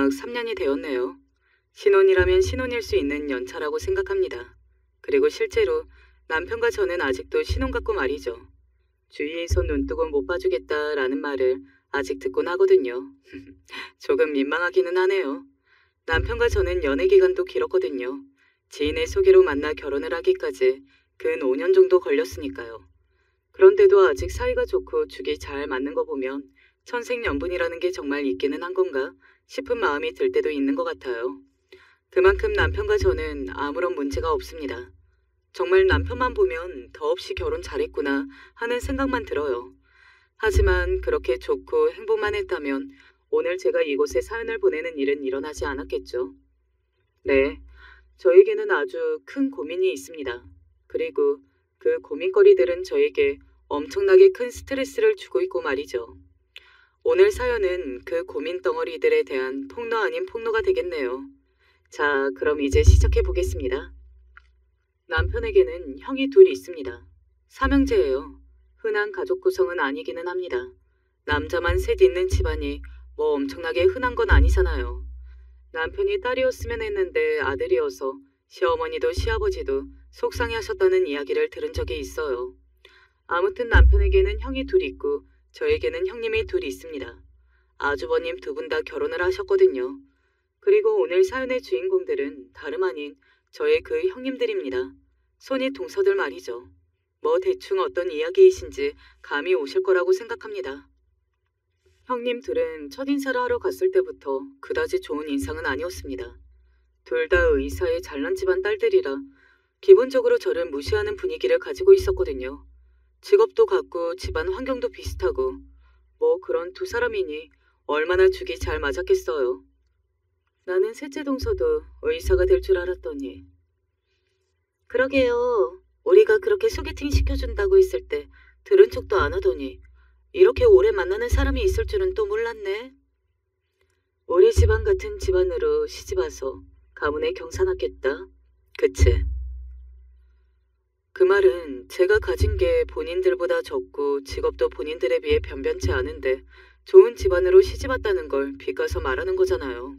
약 3년이 되었네요. 신혼이라면 신혼일 수 있는 연차라고 생각합니다. 그리고 실제로 남편과 저는 아직도 신혼 같고 말이죠. 주위에서 눈뜨고 못 봐주겠다라는 말을 아직 듣곤 하거든요. 조금 민망하기는 하네요. 남편과 저는 연애 기간도 길었거든요. 지인의 소개로 만나 결혼을 하기까지 근 5년 정도 걸렸으니까요. 그런데도 아직 사이가 좋고 죽이 잘 맞는 거 보면 천생연분이라는 게 정말 있기는 한 건가 싶은 마음이 들 때도 있는 것 같아요. 그만큼 남편과 저는 아무런 문제가 없습니다. 정말 남편만 보면 더없이 결혼 잘했구나 하는 생각만 들어요. 하지만 그렇게 좋고 행복만 했다면 오늘 제가 이곳에 사연을 보내는 일은 일어나지 않았겠죠. 네, 저에게는 아주 큰 고민이 있습니다. 그리고 그 고민거리들은 저에게 엄청나게 큰 스트레스를 주고 있고 말이죠. 오늘 사연은 그 고민 덩어리들에 대한 폭로 아닌 폭로가 되겠네요. 자, 그럼 이제 시작해 보겠습니다. 남편에게는 형이 둘 있습니다. 삼형제예요. 흔한 가족 구성은 아니기는 합니다. 남자만 셋 있는 집안이 뭐 엄청나게 흔한 건 아니잖아요. 남편이 딸이었으면 했는데 아들이어서 시어머니도 시아버지도 속상해하셨다는 이야기를 들은 적이 있어요. 아무튼 남편에게는 형이 둘 있고 저에게는 형님이 둘 있습니다. 아주버님 두 분 다 결혼을 하셨거든요. 그리고 오늘 사연의 주인공들은 다름 아닌 저의 그 형님들입니다. 손이 동서들 말이죠. 뭐 대충 어떤 이야기이신지 감이 오실 거라고 생각합니다. 형님 둘은 첫인사를 하러 갔을 때부터 그다지 좋은 인상은 아니었습니다. 둘 다 의사의 잘난 집안 딸들이라 기본적으로 저를 무시하는 분위기를 가지고 있었거든요. 직업도 같고 집안 환경도 비슷하고 뭐 그런 두 사람이니 얼마나 죽이 잘 맞았겠어요. 나는 셋째 동서도 의사가 될 줄 알았더니. 그러게요. 우리가 그렇게 소개팅 시켜준다고 했을 때 들은 척도 안 하더니 이렇게 오래 만나는 사람이 있을 줄은 또 몰랐네. 우리 집안 같은 집안으로 시집와서 가문에 경사났겠다. 그치? 그 말은 제가 가진 게 본인들보다 적고 직업도 본인들에 비해 변변치 않은데 좋은 집안으로 시집왔다는 걸 빚가서 말하는 거잖아요.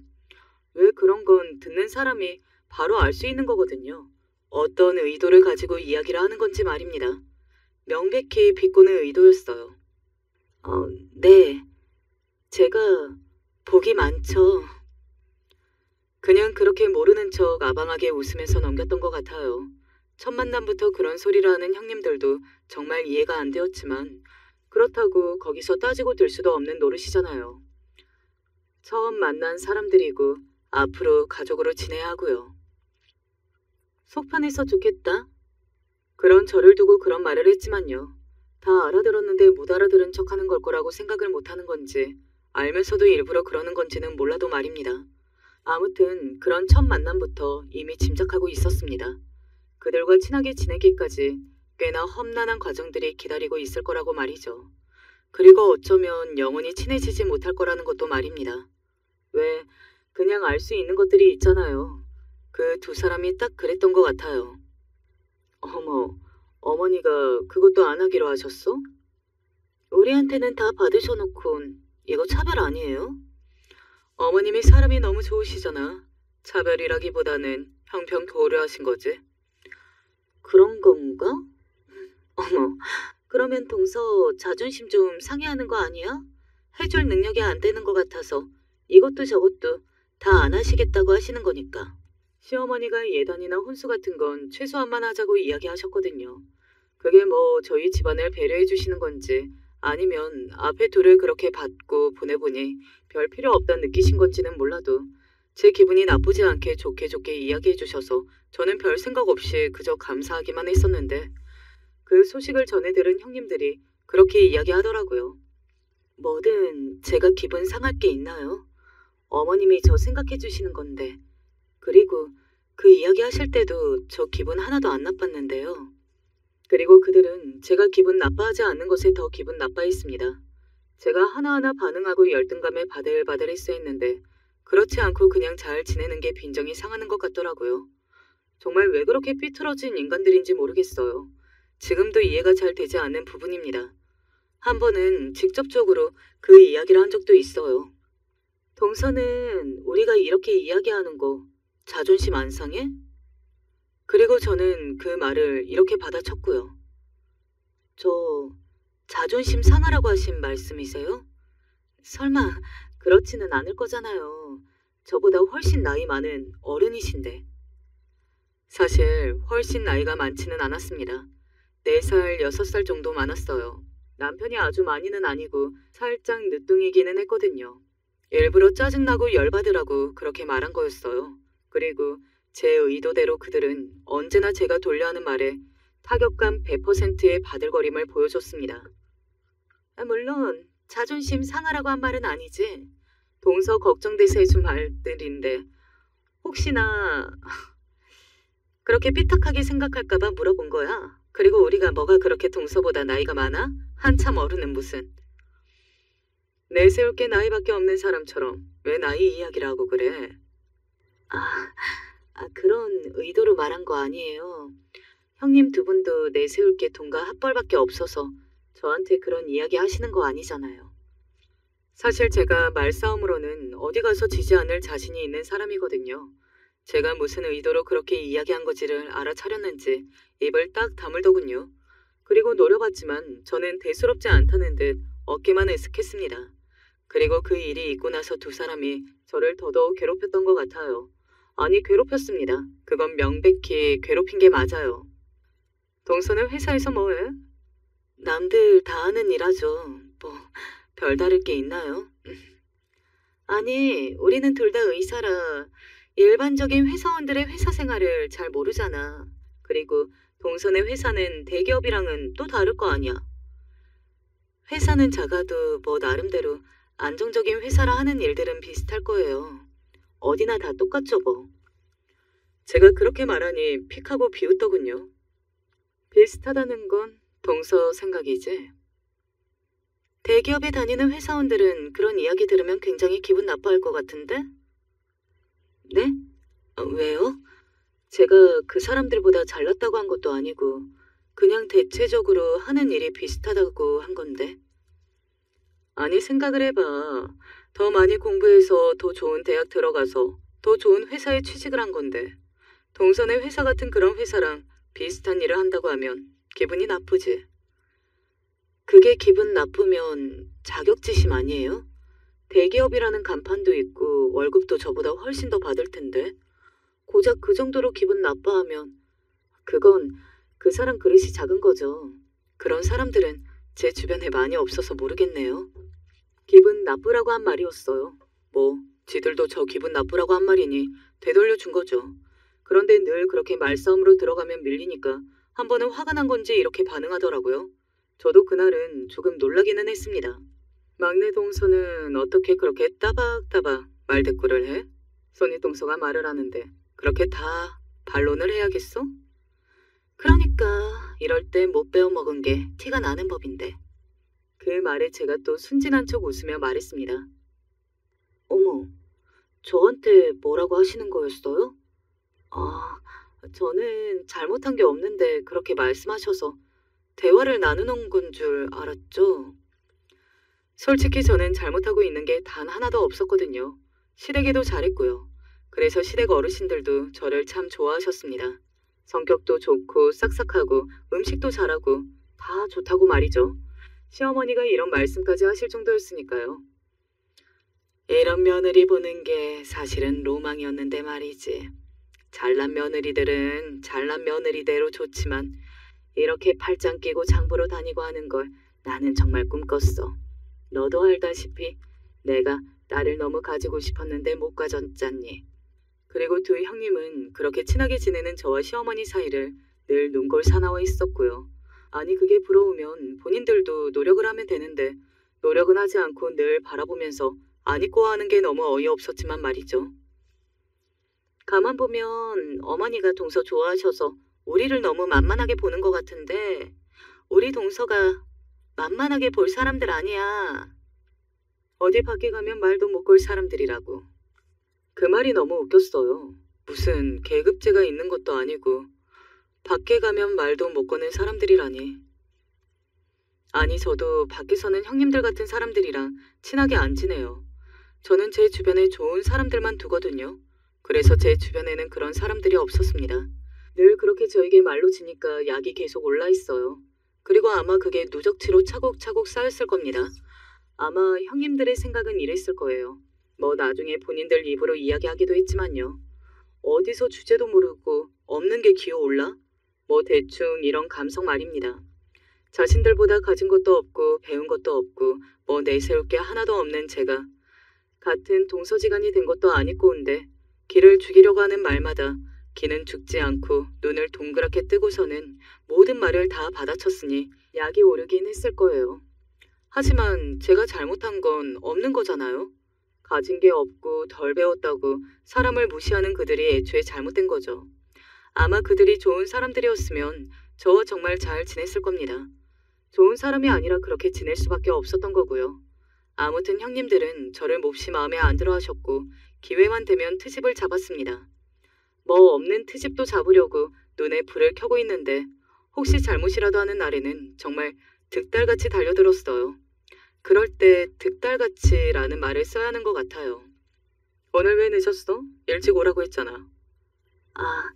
왜 그런 건 듣는 사람이 바로 알 수 있는 거거든요. 어떤 의도를 가지고 이야기를 하는 건지 말입니다. 명백히 비꼬는 의도였어요. 네. 제가 복이 많죠. 그냥 그렇게 모르는 척 아방하게 웃으면서 넘겼던 것 같아요. 첫 만남부터 그런 소리를 하는 형님들도 정말 이해가 안 되었지만 그렇다고 거기서 따지고 들 수도 없는 노릇이잖아요. 처음 만난 사람들이고 앞으로 가족으로 지내야 하고요. 속편해서 좋겠다. 그런 저를 두고 그런 말을 했지만요. 다 알아들었는데 못 알아들은 척하는 걸 거라고 생각을 못하는 건지 알면서도 일부러 그러는 건지는 몰라도 말입니다. 아무튼 그런 첫 만남부터 이미 짐작하고 있었습니다. 그들과 친하게 지내기까지 꽤나 험난한 과정들이 기다리고 있을 거라고 말이죠. 그리고 어쩌면 영원히 친해지지 못할 거라는 것도 말입니다. 왜 그냥 알 수 있는 것들이 있잖아요. 그 두 사람이 딱 그랬던 것 같아요. 어머, 어머니가 그것도 안 하기로 하셨어? 우리한테는 다 받으셔놓곤 이거 차별 아니에요? 어머님이 사람이 너무 좋으시잖아. 차별이라기보다는 형평 고려하신 거지. 그런 건가? 어머, 그러면 동서 자존심 좀 상해하는 거 아니야? 해줄 능력이 안 되는 것 같아서 이것도 저것도 다 안 하시겠다고 하시는 거니까. 시어머니가 예단이나 혼수 같은 건 최소한만 하자고 이야기하셨거든요. 그게 뭐 저희 집안을 배려해 주시는 건지 아니면 앞에 둘을 그렇게 받고 보내보니 별 필요 없다 느끼신 건지는 몰라도 제 기분이 나쁘지 않게 좋게 좋게 이야기해 주셔서 저는 별 생각 없이 그저 감사하기만 했었는데 그 소식을 전해 들은 형님들이 그렇게 이야기하더라고요. 뭐든 제가 기분 상할 게 있나요? 어머님이 저 생각해 주시는 건데. 그리고 그 이야기 하실 때도 저 기분 하나도 안 나빴는데요. 그리고 그들은 제가 기분 나빠하지 않는 것에 더 기분 나빠했습니다. 제가 하나하나 반응하고 열등감에 바들바들했어 했는데 그렇지 않고 그냥 잘 지내는 게 빈정이 상하는 것 같더라고요. 정말 왜 그렇게 삐뚤어진 인간들인지 모르겠어요. 지금도 이해가 잘 되지 않는 부분입니다. 한 번은 직접적으로 그 이야기를 한 적도 있어요. 동서는 우리가 이렇게 이야기하는 거 자존심 안 상해? 그리고 저는 그 말을 이렇게 받아쳤고요. 저 자존심 상하라고 하신 말씀이세요? 설마 그렇지는 않을 거잖아요. 저보다 훨씬 나이 많은 어른이신데. 사실 훨씬 나이가 많지는 않았습니다. 4살, 6살 정도 많았어요. 남편이 아주 많이는 아니고 살짝 늦둥이기는 했거든요. 일부러 짜증나고 열받으라고 그렇게 말한 거였어요. 그리고 제 의도대로 그들은 언제나 제가 돌려하는 말에 타격감 100%의 바들거림을 보여줬습니다. 물론 자존심 상하라고 한 말은 아니지. 동서 걱정돼서 해준 말들인데 혹시나 그렇게 삐딱하게 생각할까봐 물어본 거야. 그리고 우리가 뭐가 그렇게 동서보다 나이가 많아? 한참 어른은 무슨. 내세울 게 나이밖에 없는 사람처럼 왜 나이 이야기를 하고 그래? 그런 의도로 말한 거 아니에요. 형님 두 분도 내세울 게 돈과 핫벌밖에 없어서 저한테 그런 이야기 하시는 거 아니잖아요. 사실 제가 말싸움으로는 어디 가서 지지 않을 자신이 있는 사람이거든요. 제가 무슨 의도로 그렇게 이야기한 거지를 알아차렸는지 입을 딱 다물더군요. 그리고 노려봤지만 저는 대수롭지 않다는 듯 어깨만 으쓱했습니다. 그리고 그 일이 있고 나서 두 사람이 저를 더더욱 괴롭혔던 것 같아요. 아니, 괴롭혔습니다. 그건 명백히 괴롭힌 게 맞아요. 동서는 회사에서 뭐해? 남들 다 하는 일 하죠. 뭐 별다를 게 있나요? 아니, 우리는 둘 다 의사라 일반적인 회사원들의 회사 생활을 잘 모르잖아. 그리고 동선의 회사는 대기업이랑은 또 다를 거 아니야. 회사는 작아도 뭐 나름대로 안정적인 회사라 하는 일들은 비슷할 거예요. 어디나 다 똑같죠 뭐. 제가 그렇게 말하니 픽하고 비웃더군요. 비슷하다는 건 동서 생각이지. 대기업에 다니는 회사원들은 그런 이야기 들으면 굉장히 기분 나빠할 것 같은데? 네? 왜요? 제가 그 사람들보다 잘났다고 한 것도 아니고 그냥 대체적으로 하는 일이 비슷하다고 한 건데. 아니, 생각을 해봐. 더 많이 공부해서 더 좋은 대학 들어가서 더 좋은 회사에 취직을 한 건데 동선의 회사 같은 그런 회사랑 비슷한 일을 한다고 하면 기분이 나쁘지. 그게 기분 나쁘면 자격지심 아니에요? 대기업이라는 간판도 있고 월급도 저보다 훨씬 더 받을 텐데 고작 그 정도로 기분 나빠하면 그건 그 사람 그릇이 작은 거죠. 그런 사람들은 제 주변에 많이 없어서 모르겠네요. 기분 나쁘라고 한 말이었어요. 뭐 지들도 저 기분 나쁘라고 한 말이니 되돌려 준 거죠. 그런데 늘 그렇게 말싸움으로 들어가면 밀리니까 한 번은 화가 난 건지 이렇게 반응하더라고요. 저도 그날은 조금 놀라기는 했습니다. 막내 동서는 어떻게 그렇게 따박따박 말대꾸를 해? 손이 동서가 말을 하는데 그렇게 다 반론을 해야겠어? 그러니까 이럴 때 못 배워먹은 게 티가 나는 법인데. 그 말에 제가 또 순진한 척 웃으며 말했습니다. 어머, 저한테 뭐라고 하시는 거였어요? 저는 잘못한 게 없는데 그렇게 말씀하셔서 대화를 나누는 건 줄 알았죠. 솔직히 저는 잘못하고 있는 게 단 하나도 없었거든요. 시댁에도 잘했고요. 그래서 시댁 어르신들도 저를 참 좋아하셨습니다. 성격도 좋고 싹싹하고 음식도 잘하고 다 좋다고 말이죠. 시어머니가 이런 말씀까지 하실 정도였으니까요. 이런 며느리 보는 게 사실은 로망이었는데 말이지. 잘난 며느리들은 잘난 며느리대로 좋지만 이렇게 팔짱 끼고 장보러 다니고 하는 걸 나는 정말 꿈꿨어. 너도 알다시피 내가 딸을 너무 가지고 싶었는데 못 가졌잖니. 그리고 두 형님은 그렇게 친하게 지내는 저와 시어머니 사이를 늘 눈골 사나워 있었고요. 아니, 그게 부러우면 본인들도 노력을 하면 되는데 노력은 하지 않고 늘 바라보면서 안 입고 하는 게 너무 어이없었지만 말이죠. 가만 보면 어머니가 동서 좋아하셔서 우리를 너무 만만하게 보는 것 같은데 우리 동서가 만만하게 볼 사람들 아니야. 어디 밖에 가면 말도 못 걸 사람들이라고. 그 말이 너무 웃겼어요. 무슨 계급제가 있는 것도 아니고 밖에 가면 말도 못 거는 사람들이라니. 아니, 저도 밖에서는 형님들 같은 사람들이랑 친하게 안 지내요. 저는 제 주변에 좋은 사람들만 두거든요. 그래서 제 주변에는 그런 사람들이 없었습니다. 늘 그렇게 저에게 말로 지니까 약이 계속 올라 있어요. 그리고 아마 그게 누적치로 차곡차곡 쌓였을 겁니다. 아마 형님들의 생각은 이랬을 거예요. 뭐 나중에 본인들 입으로 이야기하기도 했지만요. 어디서 주제도 모르고 없는 게 기어올라? 뭐 대충 이런 감성 말입니다. 자신들보다 가진 것도 없고 배운 것도 없고 뭐 내세울 게 하나도 없는 제가 같은 동서지간이 된 것도 아니꼬운데 기를 죽이려고 하는 말마다 기는 죽지 않고 눈을 동그랗게 뜨고서는 모든 말을 다 받아쳤으니 약이 오르긴 했을 거예요. 하지만 제가 잘못한 건 없는 거잖아요. 가진 게 없고 덜 배웠다고 사람을 무시하는 그들이 애초에 잘못된 거죠. 아마 그들이 좋은 사람들이었으면 저와 정말 잘 지냈을 겁니다. 좋은 사람이 아니라 그렇게 지낼 수밖에 없었던 거고요. 아무튼 형님들은 저를 몹시 마음에 안 들어 하셨고 기회만 되면 트집을 잡았습니다. 뭐 없는 트집도 잡으려고 눈에 불을 켜고 있는데 혹시 잘못이라도 하는 날에는 정말 득달같이 달려들었어요. 그럴 때 득달같이라는 말을 써야 하는 것 같아요. 오늘 왜 늦었어? 일찍 오라고 했잖아. 아,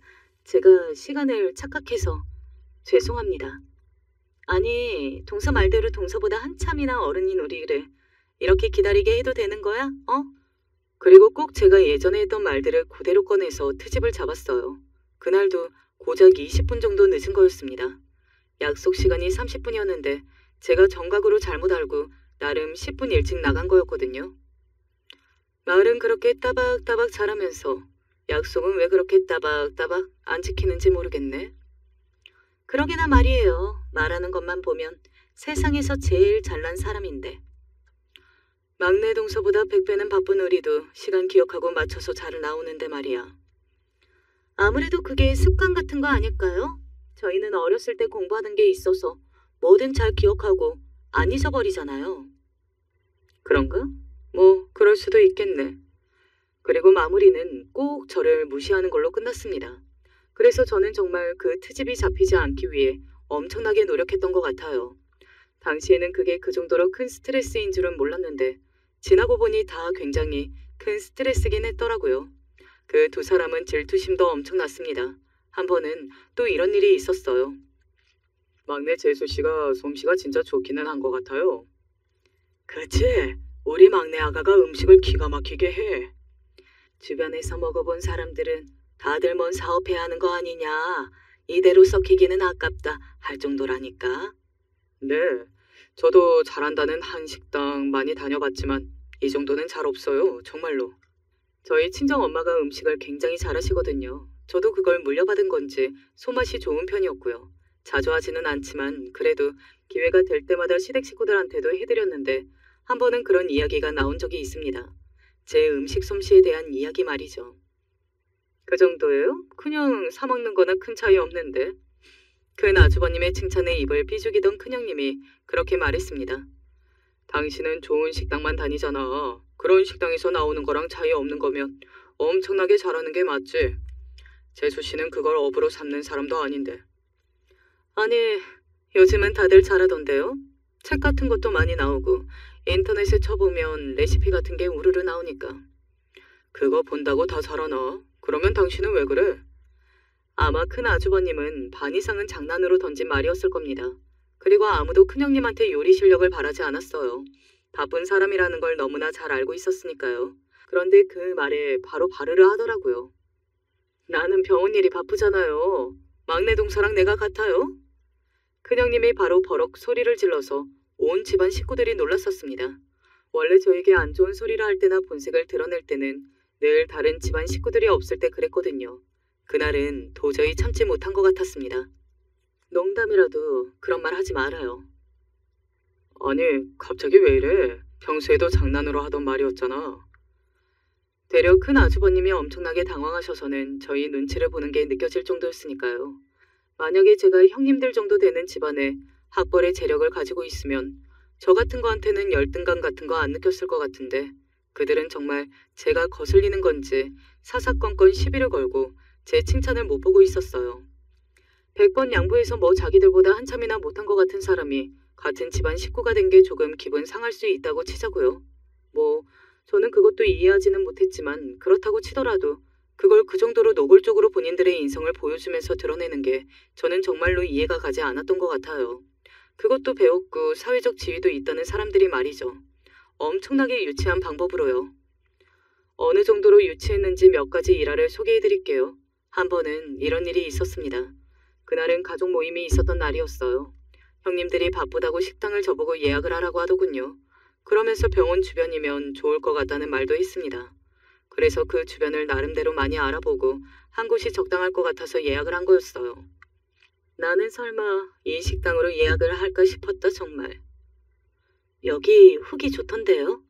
제가 시간을 착각해서 죄송합니다. 아니, 동서 말대로 동서보다 한참이나 어른인 우리를 이렇게 기다리게 해도 되는 거야? 어? 그리고 꼭 제가 예전에 했던 말들을 그대로 꺼내서 트집을 잡았어요. 그날도 고작 20분 정도 늦은 거였습니다. 약속 시간이 30분이었는데 제가 정각으로 잘못 알고 나름 10분 일찍 나간 거였거든요. 말은 그렇게 따박따박 잘하면서 약속은 왜 그렇게 따박따박 안 지키는지 모르겠네. 그러게나 말이에요. 말하는 것만 보면 세상에서 제일 잘난 사람인데. 막내 동서보다 100배는 바쁜 우리도 시간 기억하고 맞춰서 잘 나오는데 말이야. 아무래도 그게 습관 같은 거 아닐까요? 저희는 어렸을 때 공부하는 게 있어서 뭐든 잘 기억하고 안 잊어버리잖아요. 그런가? 뭐 그럴 수도 있겠네. 그리고 마무리는 꼭 저를 무시하는 걸로 끝났습니다. 그래서 저는 정말 그 트집이 잡히지 않기 위해 엄청나게 노력했던 것 같아요. 당시에는 그게 그 정도로 큰 스트레스인 줄은 몰랐는데 지나고 보니 다 굉장히 큰 스트레스긴 했더라고요. 그 두 사람은 질투심도 엄청났습니다. 한 번은 또 이런 일이 있었어요. 막내 재수 씨가 솜씨가 진짜 좋기는 한 것 같아요. 그치? 우리 막내 아가가 음식을 기가 막히게 해. 주변에서 먹어본 사람들은 다들 뭔 사업해야 하는 거 아니냐. 이대로 썩히기는 아깝다 할 정도라니까. 네, 저도 잘한다는 한식당 많이 다녀봤지만 이 정도는 잘 없어요. 정말로. 저희 친정엄마가 음식을 굉장히 잘하시거든요. 저도 그걸 물려받은 건지 손맛이 좋은 편이었고요. 자주 하지는 않지만 그래도 기회가 될 때마다 시댁 식구들한테도 해드렸는데 한 번은 그런 이야기가 나온 적이 있습니다. 제 음식 솜씨에 대한 이야기 말이죠. 그 정도예요? 그냥 사 먹는 거나 큰 차이 없는데. 큰 아주버님의 칭찬에 입을 삐죽이던 큰형님이 그렇게 말했습니다. 당신은 좋은 식당만 다니잖아. 그런 식당에서 나오는 거랑 차이 없는 거면 엄청나게 잘하는 게 맞지. 재수 씨는 그걸 업으로 삼는 사람도 아닌데. 아니, 요즘은 다들 잘하던데요. 책 같은 것도 많이 나오고 인터넷에 쳐보면 레시피 같은 게 우르르 나오니까. 그거 본다고 다 잘하나? 그러면 당신은 왜 그래? 아마 큰 아주버님은 반 이상은 장난으로 던진 말이었을 겁니다. 그리고 아무도 큰형님한테 요리 실력을 바라지 않았어요. 바쁜 사람이라는 걸 너무나 잘 알고 있었으니까요. 그런데 그 말에 바로 바르르 하더라고요. 나는 병원 일이 바쁘잖아요. 막내 동서랑 내가 같아요? 큰형님이 바로 버럭 소리를 질러서 온 집안 식구들이 놀랐었습니다. 원래 저에게 안 좋은 소리를 할 때나 본색을 드러낼 때는 늘 다른 집안 식구들이 없을 때 그랬거든요. 그날은 도저히 참지 못한 것 같았습니다. 농담이라도 그런 말 하지 말아요. 아니, 갑자기 왜 이래? 평소에도 장난으로 하던 말이었잖아. 되려 큰 아주버님이 엄청나게 당황하셔서는 저희 눈치를 보는 게 느껴질 정도였으니까요. 만약에 제가 형님들 정도 되는 집안에 학벌의 재력을 가지고 있으면 저 같은 거한테는 열등감 같은 거 안 느꼈을 것 같은데 그들은 정말 제가 거슬리는 건지 사사건건 시비를 걸고 제 칭찬을 못 보고 있었어요. 100번 양보해서 뭐 자기들보다 한참이나 못한 것 같은 사람이 같은 집안 식구가 된 게 조금 기분 상할 수 있다고 치자고요. 뭐 저는 그것도 이해하지는 못했지만 그렇다고 치더라도 그걸 그 정도로 노골적으로 본인들의 인성을 보여주면서 드러내는 게 저는 정말로 이해가 가지 않았던 것 같아요. 그것도 배웠고 사회적 지위도 있다는 사람들이 말이죠. 엄청나게 유치한 방법으로요. 어느 정도로 유치했는지 몇 가지 일화를 소개해드릴게요. 한 번은 이런 일이 있었습니다. 그날은 가족 모임이 있었던 날이었어요. 형님들이 바쁘다고 식당을 저보고 예약을 하라고 하더군요. 그러면서 병원 주변이면 좋을 것 같다는 말도 했습니다. 그래서 그 주변을 나름대로 많이 알아보고 한 곳이 적당할 것 같아서 예약을 한 거였어요. 나는 설마 이 식당으로 예약을 할까 싶었다 정말. 여기 후기 좋던데요?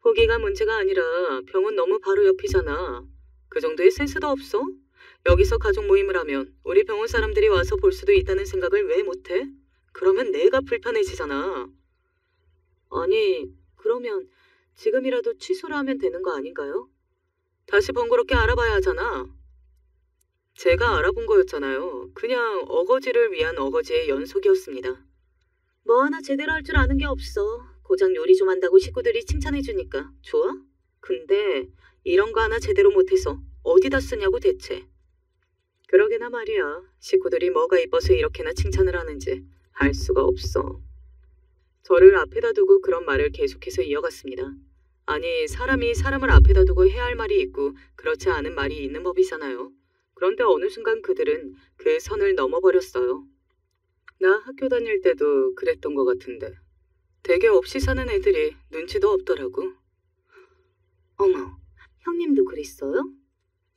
후기가 문제가 아니라 병원 너무 바로 옆이잖아. 그 정도의 센스도 없어? 여기서 가족 모임을 하면 우리 병원 사람들이 와서 볼 수도 있다는 생각을 왜 못해? 그러면 내가 불편해지잖아. 아니, 그러면 지금이라도 취소를 하면 되는 거 아닌가요? 다시 번거롭게 알아봐야 하잖아. 제가 알아본 거였잖아요. 그냥 어거지를 위한 어거지의 연속이었습니다. 뭐 하나 제대로 할 줄 아는 게 없어. 고작 요리 좀 한다고 식구들이 칭찬해주니까 좋아? 근데 이런 거 하나 제대로 못해서 어디다 쓰냐고 대체. 그러게나 말이야. 식구들이 뭐가 이뻐서 이렇게나 칭찬을 하는지 알 수가 없어. 저를 앞에다 두고 그런 말을 계속해서 이어갔습니다. 아니, 사람이 사람을 앞에다 두고 해야 할 말이 있고 그렇지 않은 말이 있는 법이잖아요. 그런데 어느 순간 그들은 그 선을 넘어버렸어요. 나 학교 다닐 때도 그랬던 것 같은데. 되게 없이 사는 애들이 눈치도 없더라고. 어머, 형님도 그랬어요?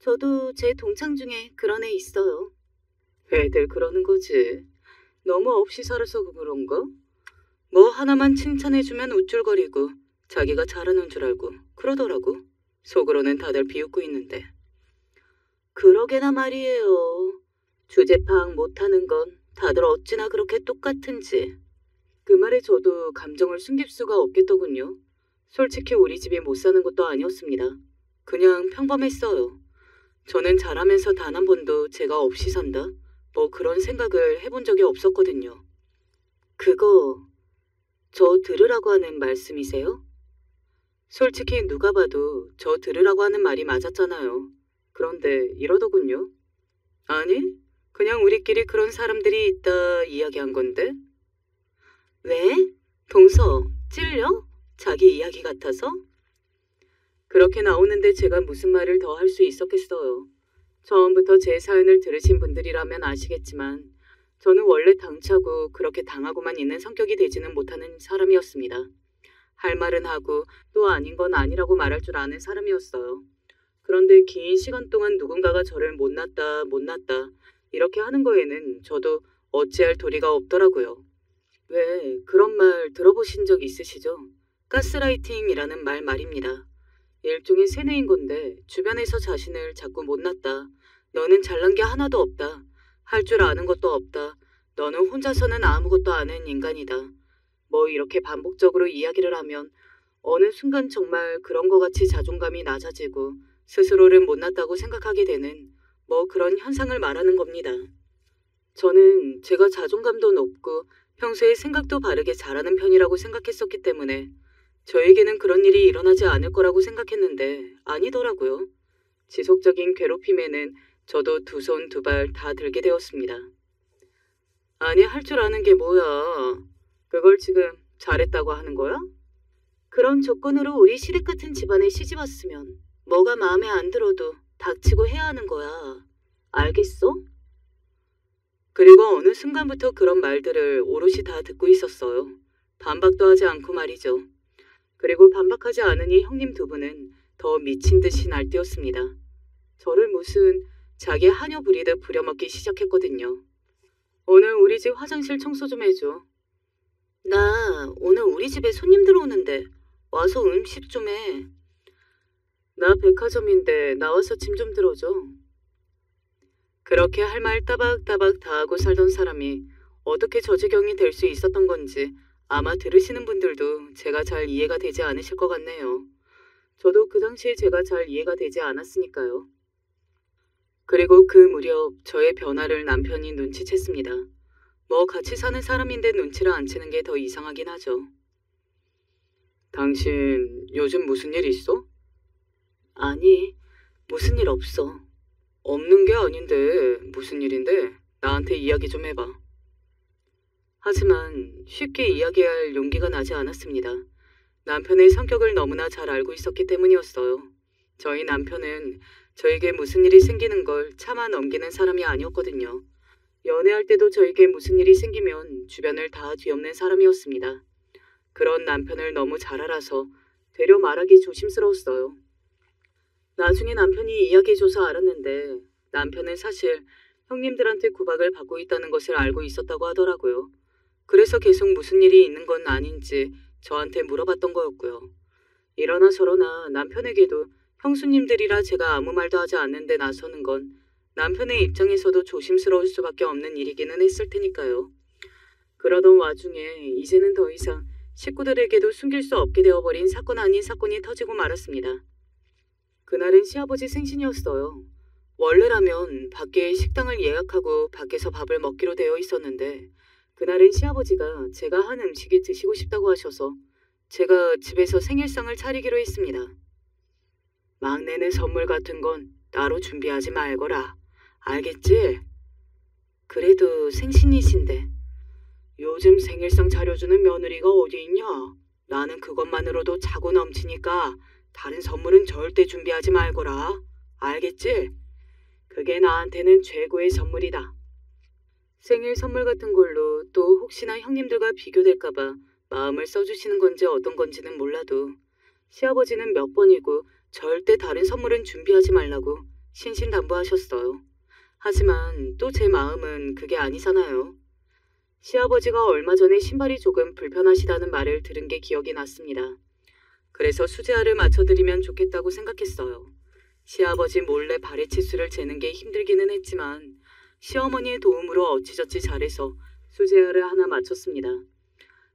저도 제 동창 중에 그런 애 있어요. 애들 그러는 거지. 너무 없이 살아서 그런가? 뭐 하나만 칭찬해주면 우쭐거리고 자기가 잘하는 줄 알고 그러더라고. 속으로는 다들 비웃고 있는데. 그러게나 말이에요. 주제 파악 못하는 건 다들 어찌나 그렇게 똑같은지. 그 말에 저도 감정을 숨길 수가 없겠더군요. 솔직히 우리 집이 못 사는 것도 아니었습니다. 그냥 평범했어요. 저는 자라면서 단 한 번도 제가 없이 산다? 뭐 그런 생각을 해본 적이 없었거든요. 그거 저 들으라고 하는 말씀이세요? 솔직히 누가 봐도 저 들으라고 하는 말이 맞았잖아요. 그런데 이러더군요. 아니, 그냥 우리끼리 그런 사람들이 있다 이야기한 건데. 왜? 동서, 찔려? 자기 이야기 같아서? 그렇게 나오는데 제가 무슨 말을 더 할 수 있었겠어요. 처음부터 제 사연을 들으신 분들이라면 아시겠지만 저는 원래 당차고 그렇게 당하고만 있는 성격이 되지는 못하는 사람이었습니다. 할 말은 하고 또 아닌 건 아니라고 말할 줄 아는 사람이었어요. 그런데 긴 시간 동안 누군가가 저를 못났다 이렇게 하는 거에는 저도 어찌할 도리가 없더라고요. 왜 그런 말 들어보신 적 있으시죠? 가스라이팅이라는 말입니다. 일종의 세뇌인 건데 주변에서 자신을 자꾸 못났다. 너는 잘난 게 하나도 없다. 할 줄 아는 것도 없다. 너는 혼자서는 아무것도 아는 인간이다. 뭐 이렇게 반복적으로 이야기를 하면 어느 순간 정말 그런 거 같이 자존감이 낮아지고 스스로를 못났다고 생각하게 되는 뭐 그런 현상을 말하는 겁니다. 저는 제가 자존감도 높고 평소에 생각도 바르게 잘하는 편이라고 생각했었기 때문에 저에게는 그런 일이 일어나지 않을 거라고 생각했는데 아니더라고요. 지속적인 괴롭힘에는 저도 두 손 두 발 다 들게 되었습니다. 아니, 할 줄 아는 게 뭐야. 그걸 지금 잘했다고 하는 거야? 그런 조건으로 우리 시댁 같은 집안에 시집 왔으면 뭐가 마음에 안 들어도 닥치고 해야 하는 거야. 알겠어? 그리고 어느 순간부터 그런 말들을 오롯이 다 듣고 있었어요. 반박도 하지 않고 말이죠. 그리고 반박하지 않으니 형님 두 분은 더 미친 듯이 날뛰었습니다. 저를 무슨 자기 한여 부리듯 부려먹기 시작했거든요. 오늘 우리 집 화장실 청소 좀 해줘. 나 오늘 우리 집에 손님들 오는데 와서 음식 좀 해. 나 백화점인데 나와서 짐 좀 들어줘. 그렇게 할 말 따박따박 다 하고 살던 사람이 어떻게 저 지경이 될 수 있었던 건지 아마 들으시는 분들도 제가 잘 이해가 되지 않으실 것 같네요. 저도 그 당시에 제가 잘 이해가 되지 않았으니까요. 그리고 그 무렵 저의 변화를 남편이 눈치챘습니다. 뭐 같이 사는 사람인데 눈치를 안 채는 게 더 이상하긴 하죠. 당신 요즘 무슨 일 있어? 아니, 무슨 일 없어. 없는 게 아닌데 무슨 일인데? 나한테 이야기 좀 해봐. 하지만 쉽게 이야기할 용기가 나지 않았습니다. 남편의 성격을 너무나 잘 알고 있었기 때문이었어요. 저희 남편은 저에게 무슨 일이 생기는 걸 참아 넘기는 사람이 아니었거든요. 연애할 때도 저에게 무슨 일이 생기면 주변을 다 뒤엎는 사람이었습니다. 그런 남편을 너무 잘 알아서 되려 말하기 조심스러웠어요. 나중에 남편이 이야기해줘서 알았는데 남편은 사실 형님들한테 구박을 받고 있다는 것을 알고 있었다고 하더라고요. 그래서 계속 무슨 일이 있는 건 아닌지 저한테 물어봤던 거였고요. 이러나 저러나 남편에게도 형수님들이라 제가 아무 말도 하지 않는데 나서는 건 남편의 입장에서도 조심스러울 수밖에 없는 일이기는 했을 테니까요. 그러던 와중에 이제는 더 이상 식구들에게도 숨길 수 없게 되어버린 사건 아닌 사건이 터지고 말았습니다. 그날은 시아버지 생신이었어요. 원래라면 밖에 식당을 예약하고 밖에서 밥을 먹기로 되어 있었는데 그날은 시아버지가 제가 한 음식이 드시고 싶다고 하셔서 제가 집에서 생일상을 차리기로 했습니다. 막내는 선물 같은 건 따로 준비하지 말거라. 알겠지? 그래도 생신이신데 요즘 생일상 차려주는 며느리가 어디 있냐? 나는 그것만으로도 차고 넘치니까 다른 선물은 절대 준비하지 말거라. 알겠지? 그게 나한테는 최고의 선물이다. 생일 선물 같은 걸로 또 혹시나 형님들과 비교될까봐 마음을 써주시는 건지 어떤 건지는 몰라도 시아버지는 몇 번이고 절대 다른 선물은 준비하지 말라고 신신당부하셨어요. 하지만 또 제 마음은 그게 아니잖아요. 시아버지가 얼마 전에 신발이 조금 불편하시다는 말을 들은 게 기억이 났습니다. 그래서 수제화를 맞춰드리면 좋겠다고 생각했어요. 시아버지 몰래 발의 치수를 재는 게 힘들기는 했지만 시어머니의 도움으로 어찌저찌 잘해서 수제화를 하나 맞췄습니다.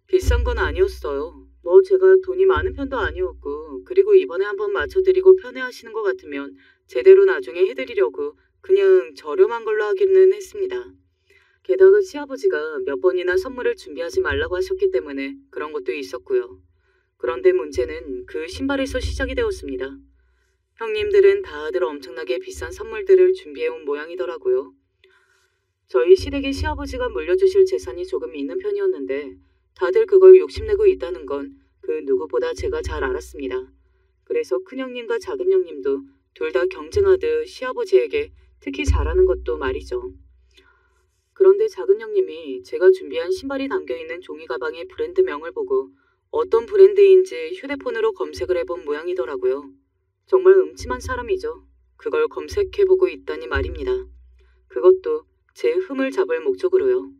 비싼 건 아니었어요. 뭐 제가 돈이 많은 편도 아니었고 그리고 이번에 한번 맞춰드리고 편해하시는 것 같으면 제대로 나중에 해드리려고 그냥 저렴한 걸로 하기는 했습니다. 게다가 시아버지가 몇 번이나 선물을 준비하지 말라고 하셨기 때문에 그런 것도 있었고요. 그런데 문제는 그 신발에서 시작이 되었습니다. 형님들은 다들 엄청나게 비싼 선물들을 준비해온 모양이더라고요. 저희 시댁에 시아버지가 물려주실 재산이 조금 있는 편이었는데 다들 그걸 욕심내고 있다는 건 그 누구보다 제가 잘 알았습니다. 그래서 큰형님과 작은형님도 둘 다 경쟁하듯 시아버지에게 특히 잘하는 것도 말이죠. 그런데 작은형님이 제가 준비한 신발이 담겨있는 종이 가방의 브랜드명을 보고 어떤 브랜드인지 휴대폰으로 검색을 해본 모양이더라고요. 정말 음침한 사람이죠. 그걸 검색해보고 있다니 말입니다. 그것도 제 흠을 잡을 목적으로요.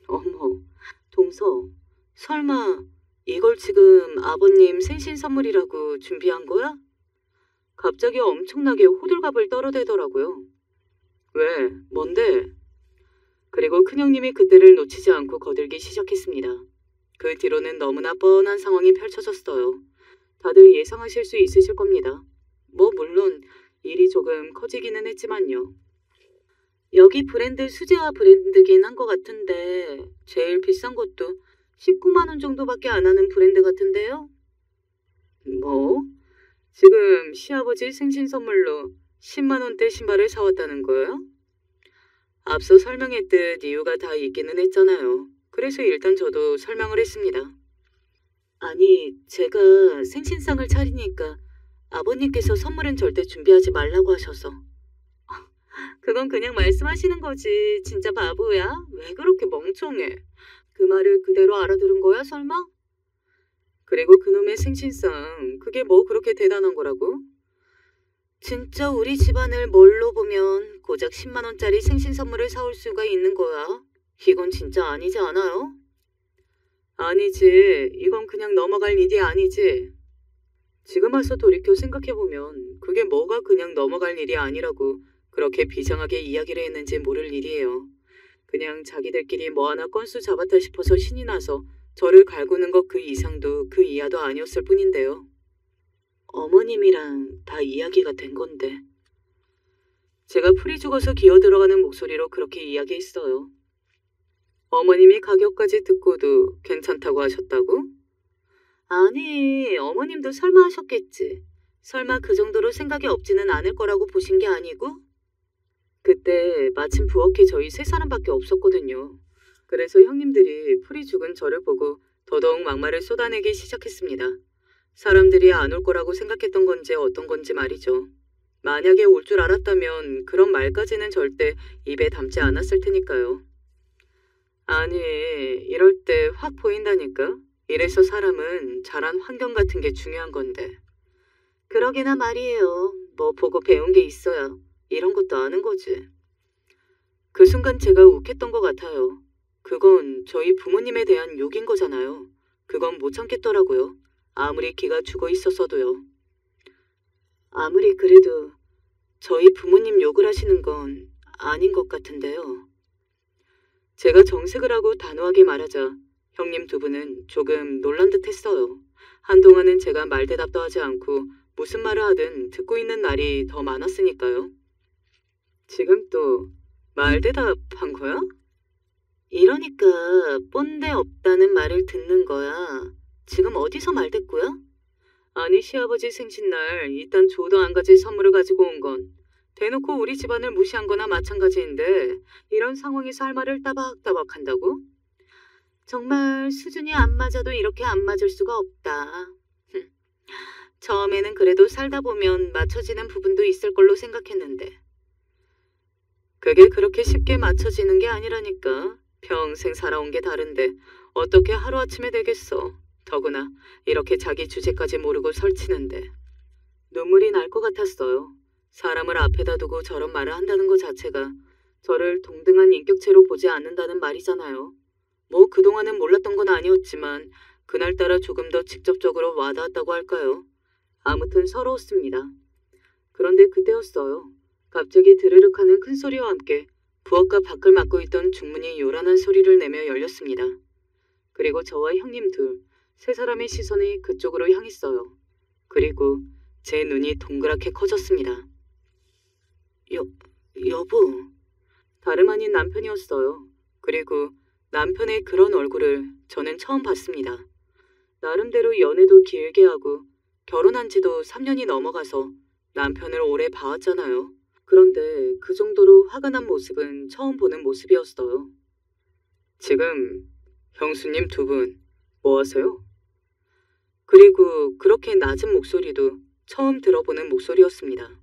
어머, 동서, 설마 이걸 지금 아버님 생신 선물이라고 준비한 거야? 갑자기 엄청나게 호들갑을 떨어대더라고요. 왜? 뭔데? 그리고 큰형님이 그때를 놓치지 않고 거들기 시작했습니다. 그 뒤로는 너무나 뻔한 상황이 펼쳐졌어요. 다들 예상하실 수 있으실 겁니다. 뭐 물론 일이 조금 커지기는 했지만요. 여기 브랜드 수제화 브랜드긴 한 것 같은데 제일 비싼 것도 19만 원 정도밖에 안 하는 브랜드 같은데요? 뭐? 지금 시아버지 생신 선물로 10만 원대 신발을 사왔다는 거예요? 앞서 설명했듯 이유가 다 있기는 했잖아요. 그래서 일단 저도 설명을 했습니다. 아니, 제가 생신상을 차리니까 아버님께서 선물은 절대 준비하지 말라고 하셔서. 그건 그냥 말씀하시는 거지. 진짜 바보야? 왜 그렇게 멍청해? 그 말을 그대로 알아들은 거야, 설마? 그리고 그놈의 생신상, 그게 뭐 그렇게 대단한 거라고? 진짜 우리 집안을 뭘로 보면 고작 10만 원짜리 생신 선물을 사올 수가 있는 거야. 이건 진짜 아니지 않아요? 아니지. 이건 그냥 넘어갈 일이 아니지. 지금 와서 돌이켜 생각해보면 그게 뭐가 그냥 넘어갈 일이 아니라고 그렇게 비장하게 이야기를 했는지 모를 일이에요. 그냥 자기들끼리 뭐 하나 건수 잡았다 싶어서 신이 나서 저를 갈구는 것 그 이상도 그 이하도 아니었을 뿐인데요. 어머님이랑 다 이야기가 된 건데. 제가 풀이 죽어서 기어 들어가는 목소리로 그렇게 이야기했어요. 어머님이 가격까지 듣고도 괜찮다고 하셨다고? 아니, 어머님도 설마 하셨겠지. 설마 그 정도로 생각이 없지는 않을 거라고 보신 게 아니고? 그때 마침 부엌에 저희 세 사람밖에 없었거든요. 그래서 형님들이 풀이 죽은 저를 보고 더더욱 막말을 쏟아내기 시작했습니다. 사람들이 안 올 거라고 생각했던 건지 어떤 건지 말이죠. 만약에 올 줄 알았다면 그런 말까지는 절대 입에 담지 않았을 테니까요. 아니, 이럴 때 확 보인다니까? 이래서 사람은 자란 환경 같은 게 중요한 건데. 그러게나 말이에요. 뭐 보고 배운 게 있어야 이런 것도 아는 거지. 그 순간 제가 욱했던 것 같아요. 그건 저희 부모님에 대한 욕인 거잖아요. 그건 못 참겠더라고요. 아무리 기가 죽어 있었어도요. 아무리 그래도 저희 부모님 욕을 하시는 건 아닌 것 같은데요. 제가 정색을 하고 단호하게 말하자 형님 두 분은 조금 놀란 듯 했어요. 한동안은 제가 말대답도 하지 않고 무슨 말을 하든 듣고 있는 날이 더 많았으니까요. 지금 또 말대답한 거야? 이러니까 꼰대 없다는 말을 듣는 거야. 지금 어디서 말대꾸야? 아니 시아버지 생신날 이딴 조도 안 가질 선물을 가지고 온 건 대놓고 우리 집안을 무시한 거나 마찬가지인데 이런 상황에서 할 말을 따박따박 한다고? 정말 수준이 안 맞아도 이렇게 안 맞을 수가 없다. 처음에는 그래도 살다 보면 맞춰지는 부분도 있을 걸로 생각했는데 그게 그렇게 쉽게 맞춰지는 게 아니라니까. 평생 살아온 게 다른데 어떻게 하루아침에 되겠어. 더구나 이렇게 자기 주제까지 모르고 설치는데. 눈물이 날 것 같았어요. 사람을 앞에다 두고 저런 말을 한다는 것 자체가 저를 동등한 인격체로 보지 않는다는 말이잖아요. 뭐 그동안은 몰랐던 건 아니었지만 그날따라 조금 더 직접적으로 와닿았다고 할까요? 아무튼 서러웠습니다. 그런데 그때였어요. 갑자기 드르륵 하는 큰 소리와 함께 부엌과 밖을 막고 있던 중문이 요란한 소리를 내며 열렸습니다. 그리고 저와 형님 둘, 세 사람의 시선이 그쪽으로 향했어요. 그리고 제 눈이 동그랗게 커졌습니다. 여보. 다름 아닌 남편이었어요. 그리고 남편의 그런 얼굴을 저는 처음 봤습니다. 나름대로 연애도 길게 하고 결혼한 지도 3년이 넘어가서 남편을 오래 봐왔잖아요. 그런데 그 정도로 화가 난 모습은 처음 보는 모습이었어요. 지금 형수님 두 분 뭐 하세요? 그리고 그렇게 낮은 목소리도 처음 들어보는 목소리였습니다.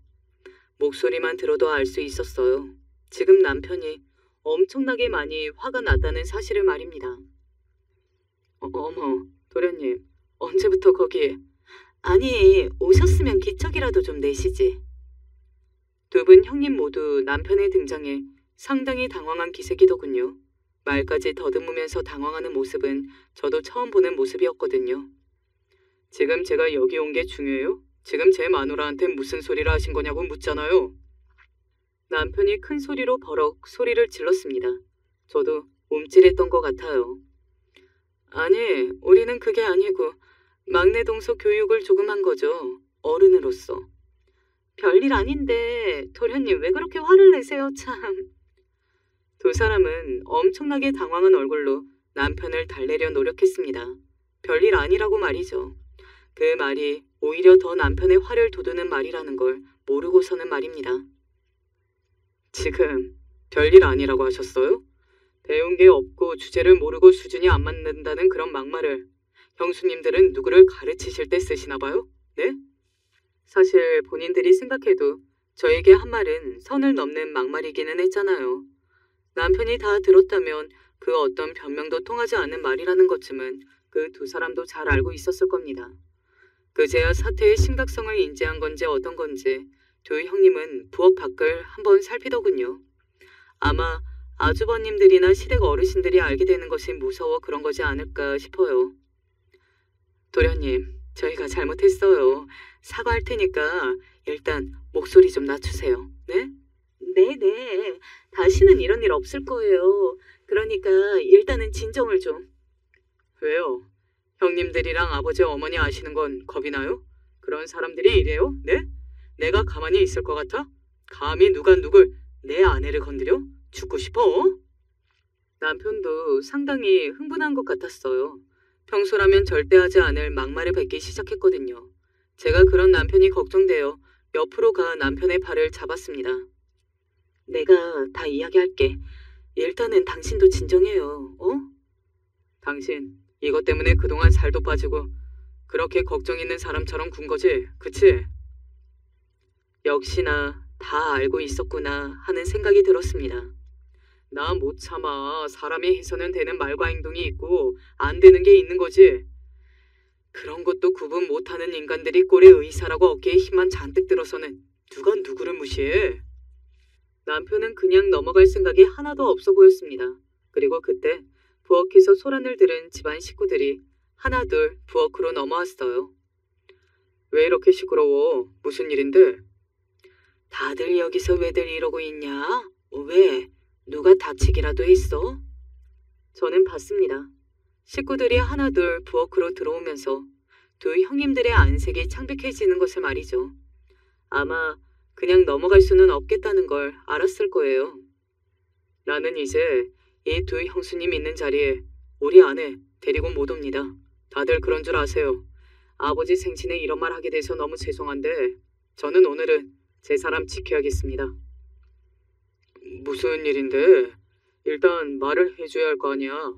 목소리만 들어도 알 수 있었어요. 지금 남편이 엄청나게 많이 화가 났다는 사실을 말입니다. 어머, 도련님, 언제부터 거기에? 아니, 오셨으면 기척이라도 좀 내시지. 두 분 형님 모두 남편의 등장에 상당히 당황한 기색이더군요. 말까지 더듬으면서 당황하는 모습은 저도 처음 보는 모습이었거든요. 지금 제가 여기 온 게 중요해요? 지금 제 마누라한테 무슨 소리를 하신 거냐고 묻잖아요. 남편이 큰 소리로 버럭 소리를 질렀습니다. 저도 움찔했던 것 같아요. 아니, 우리는 그게 아니고 막내 동서 교육을 조금 한 거죠. 어른으로서. 별일 아닌데 도련님 왜 그렇게 화를 내세요 참. 두 사람은 엄청나게 당황한 얼굴로 남편을 달래려 노력했습니다. 별일 아니라고 말이죠. 그 말이 오히려 더 남편의 화를 돋우는 말이라는 걸 모르고서는 말입니다. 지금 별일 아니라고 하셨어요? 배운 게 없고 주제를 모르고 수준이 안 맞는다는 그런 막말을 형수님들은 누구를 가르치실 때 쓰시나 봐요? 네? 사실 본인들이 생각해도 저에게 한 말은 선을 넘는 막말이기는 했잖아요. 남편이 다 들었다면 그 어떤 변명도 통하지 않는 말이라는 것쯤은 그 두 사람도 잘 알고 있었을 겁니다. 그제야 사태의 심각성을 인지한 건지 어떤 건지 두 형님은 부엌 밖을 한번 살피더군요. 아마 아주버님들이나 시댁 어르신들이 알게 되는 것이 무서워 그런 거지 않을까 싶어요. 도련님, 저희가 잘못했어요. 사과할 테니까 일단 목소리 좀 낮추세요. 네? 네네. 다시는 이런 일 없을 거예요. 그러니까 일단은 진정을 좀. 왜요? 형님들이랑 아버지 어머니 아시는 건 겁이 나요? 그런 사람들이 이래요? 네? 내가 가만히 있을 것 같아? 감히 누가 누굴 내 아내를 건드려? 죽고 싶어? 남편도 상당히 흥분한 것 같았어요. 평소라면 절대 하지 않을 막말을 뱉기 시작했거든요. 제가 그런 남편이 걱정되어 옆으로 가 남편의 팔을 잡았습니다. 내가 다 이야기할게. 일단은 당신도 진정해요. 어? 당신 이것 때문에 그동안 살도 빠지고 그렇게 걱정 있는 사람처럼 군 거지, 그치? 역시나 다 알고 있었구나 하는 생각이 들었습니다. 나 못 참아. 사람이 해서는 되는 말과 행동이 있고 안 되는 게 있는 거지. 그런 것도 구분 못하는 인간들이 꼴의 의사라고 어깨에 힘만 잔뜩 들어서는 누가 누구를 무시해? 남편은 그냥 넘어갈 생각이 하나도 없어 보였습니다. 그리고 그때 부엌에서 소란을 들은 집안 식구들이 하나둘 부엌으로 넘어왔어요. 왜 이렇게 시끄러워? 무슨 일인데? 다들 여기서 왜들 이러고 있냐? 왜? 누가 다치기라도 했어? 저는 봤습니다. 식구들이 하나둘 부엌으로 들어오면서 두 형님들의 안색이 창백해지는 것을 말이죠. 아마 그냥 넘어갈 수는 없겠다는 걸 알았을 거예요. 나는 이제 이 두 형수님 있는 자리에 우리 아내 데리고 못 옵니다. 다들 그런 줄 아세요. 아버지 생신에 이런 말 하게 돼서 너무 죄송한데 저는 오늘은 제 사람 지켜야겠습니다. 무슨 일인데? 일단 말을 해줘야 할 거 아니야.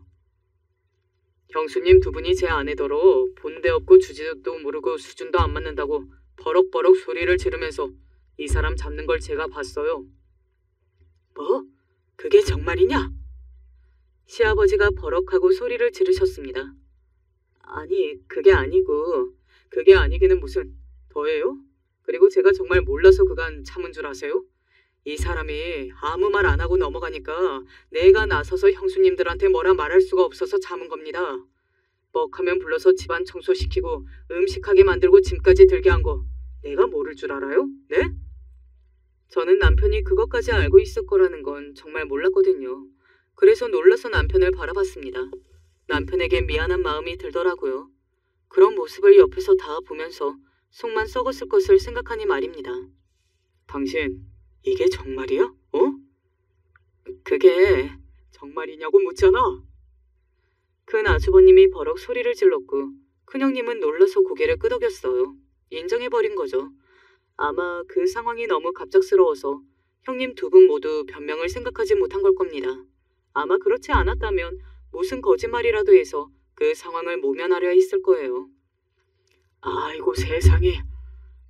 형수님 두 분이 제 아내더러 본데 없고 주제도 모르고 수준도 안 맞는다고 버럭버럭 소리를 지르면서 이 사람 잡는 걸 제가 봤어요. 뭐? 그게 정말이냐? 시아버지가 버럭하고 소리를 지르셨습니다. 아니, 그게 아니기는 무슨 더해요? 그리고 제가 정말 몰라서 그간 참은 줄 아세요? 이 사람이 아무 말 안 하고 넘어가니까 내가 나서서 형수님들한테 뭐라 말할 수가 없어서 참은 겁니다. 뻑하면 불러서 집안 청소시키고 음식하게 만들고 짐까지 들게 한 거 내가 모를 줄 알아요? 네? 저는 남편이 그것까지 알고 있을 거라는 건 정말 몰랐거든요. 그래서 놀라서 남편을 바라봤습니다. 남편에게 미안한 마음이 들더라고요. 그런 모습을 옆에서 다 보면서 속만 썩었을 것을 생각하니 말입니다. 당신, 이게 정말이야? 어? 그게 정말이냐고 묻잖아. 큰 아주버님이 버럭 소리를 질렀고 큰형님은 놀라서 고개를 끄덕였어요. 인정해버린 거죠. 아마 그 상황이 너무 갑작스러워서 형님 두 분 모두 변명을 생각하지 못한 걸 겁니다. 아마 그렇지 않았다면 무슨 거짓말이라도 해서 그 상황을 모면하려 했을 거예요. 아이고 세상에,